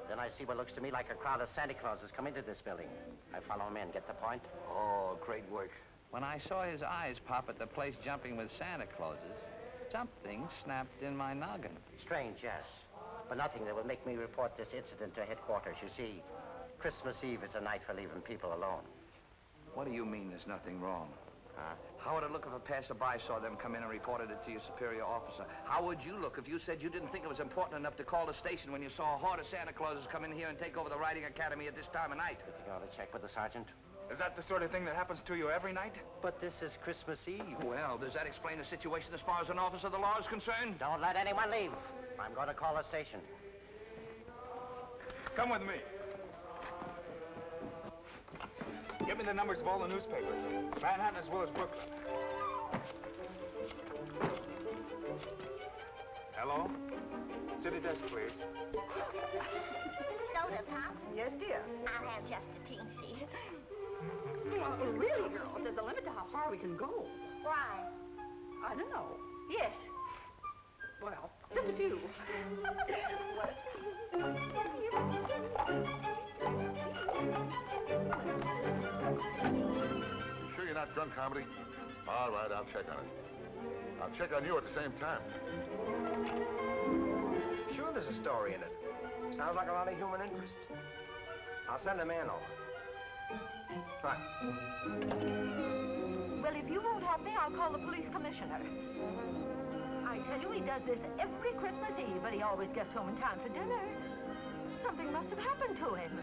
Then I see what looks to me like a crowd of Santa Clauses come into this building. I follow them in. Get the point? Oh, great work. When I saw his eyes pop at the place jumping with Santa Clauses, something snapped in my noggin. Strange, yes. But nothing that would make me report this incident to headquarters. You see, Christmas Eve is a night for leaving people alone. What do you mean there's nothing wrong? How would it look if a passerby saw them come in and reported it to your superior officer? How would you look if you said you didn't think it was important enough to call the station when you saw a horde of Santa Clauses come in here and take over the riding academy at this time of night? You think I ought to check with the sergeant? Is that the sort of thing that happens to you every night? But this is Christmas Eve. Well, does that explain the situation as far as an officer of the law is concerned? Don't let anyone leave. I'm going to call the station. Come with me. Give me the numbers of all the newspapers. Manhattan as well as Brooklyn. Hello? City desk, please. Soda, Pop? Yes, dear. I'll have just a teensy. Well, really, girls, there's a limit to how far we can go. Why? I don't know. Yes. Well, just a few. Sure you're not drunk, Comedy? All right, I'll check on it. I'll check on you at the same time. Sure there's a story in it. Sounds like a lot of human interest. I'll send a man over. Right. Well, if you won't help me, I'll call the police commissioner. I tell you, he does this every Christmas Eve, but he always gets home in time for dinner. Something must have happened to him.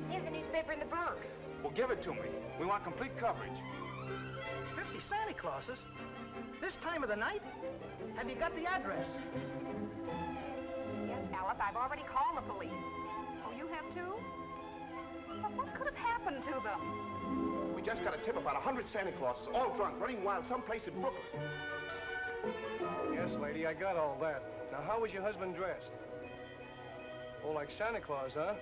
Here's a newspaper in the Bronx. Well, give it to me. We want complete coverage. 50 Santa Clauses? This time of the night? Have you got the address? Yes, Alice, I've already called the police. Oh, you have too? Well, what could have happened to them? We just got a tip about 100 Santa Clauses, all drunk, running wild someplace in Brooklyn. Yes, lady, I got all that. Now, how was your husband dressed? Oh, like Santa Claus, huh?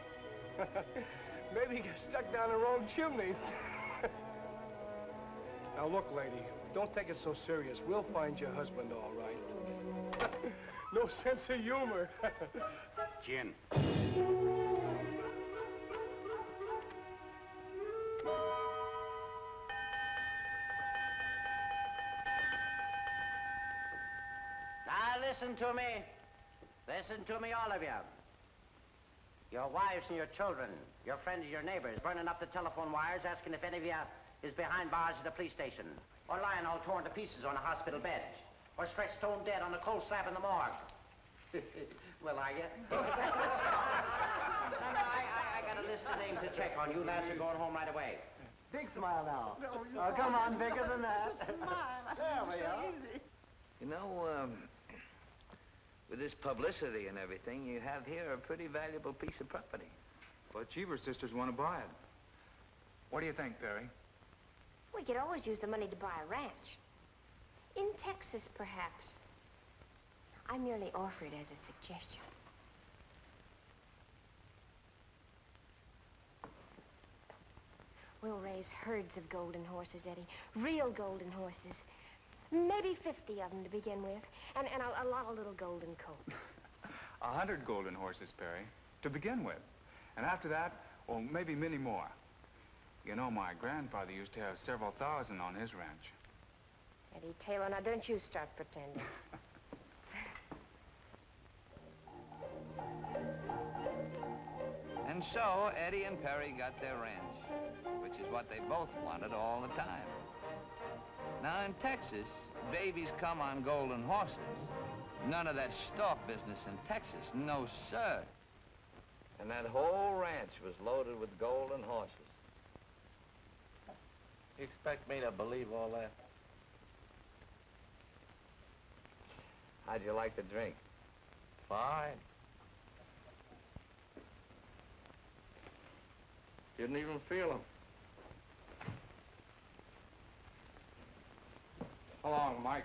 Maybe he got stuck down the wrong chimney. Now, look, lady, don't take it so serious. We'll find your husband all right. No sense of humor. Gin. Now, listen to me. Listen to me, all of you. Your wives and your children, your friends and your neighbors, burning up the telephone wires, asking if any of you is behind bars at the police station, or lying all torn to pieces on a hospital bed, or stretched stone dead on a cold slab in the morgue. Well, are you? No, I got a list of names to check on. You lads are going home right away. Big smile now. Oh, come on, bigger than that. There we are. You know, with this publicity and everything, you have here a pretty valuable piece of property. But Cheever sisters want to buy it. What do you think, Perry? We could always use the money to buy a ranch. In Texas, perhaps. I merely offer it as a suggestion. We'll raise herds of golden horses, Eddie. Real golden horses. Maybe 50 of them to begin with. And a lot of little golden coats. 100 golden horses, Perry, to begin with. And after that, well, maybe many more. You know, my grandfather used to have several thousand on his ranch. Eddie Tayloe, now don't you start pretending. And so, Eddie and Perry got their ranch, which is what they both wanted all the time. Now, in Texas, babies come on golden horses. None of that stalk business in Texas, no, sir. And that whole ranch was loaded with golden horses. You expect me to believe all that? How'd you like the drink? Fine. Didn't even feel them. How long, Mike?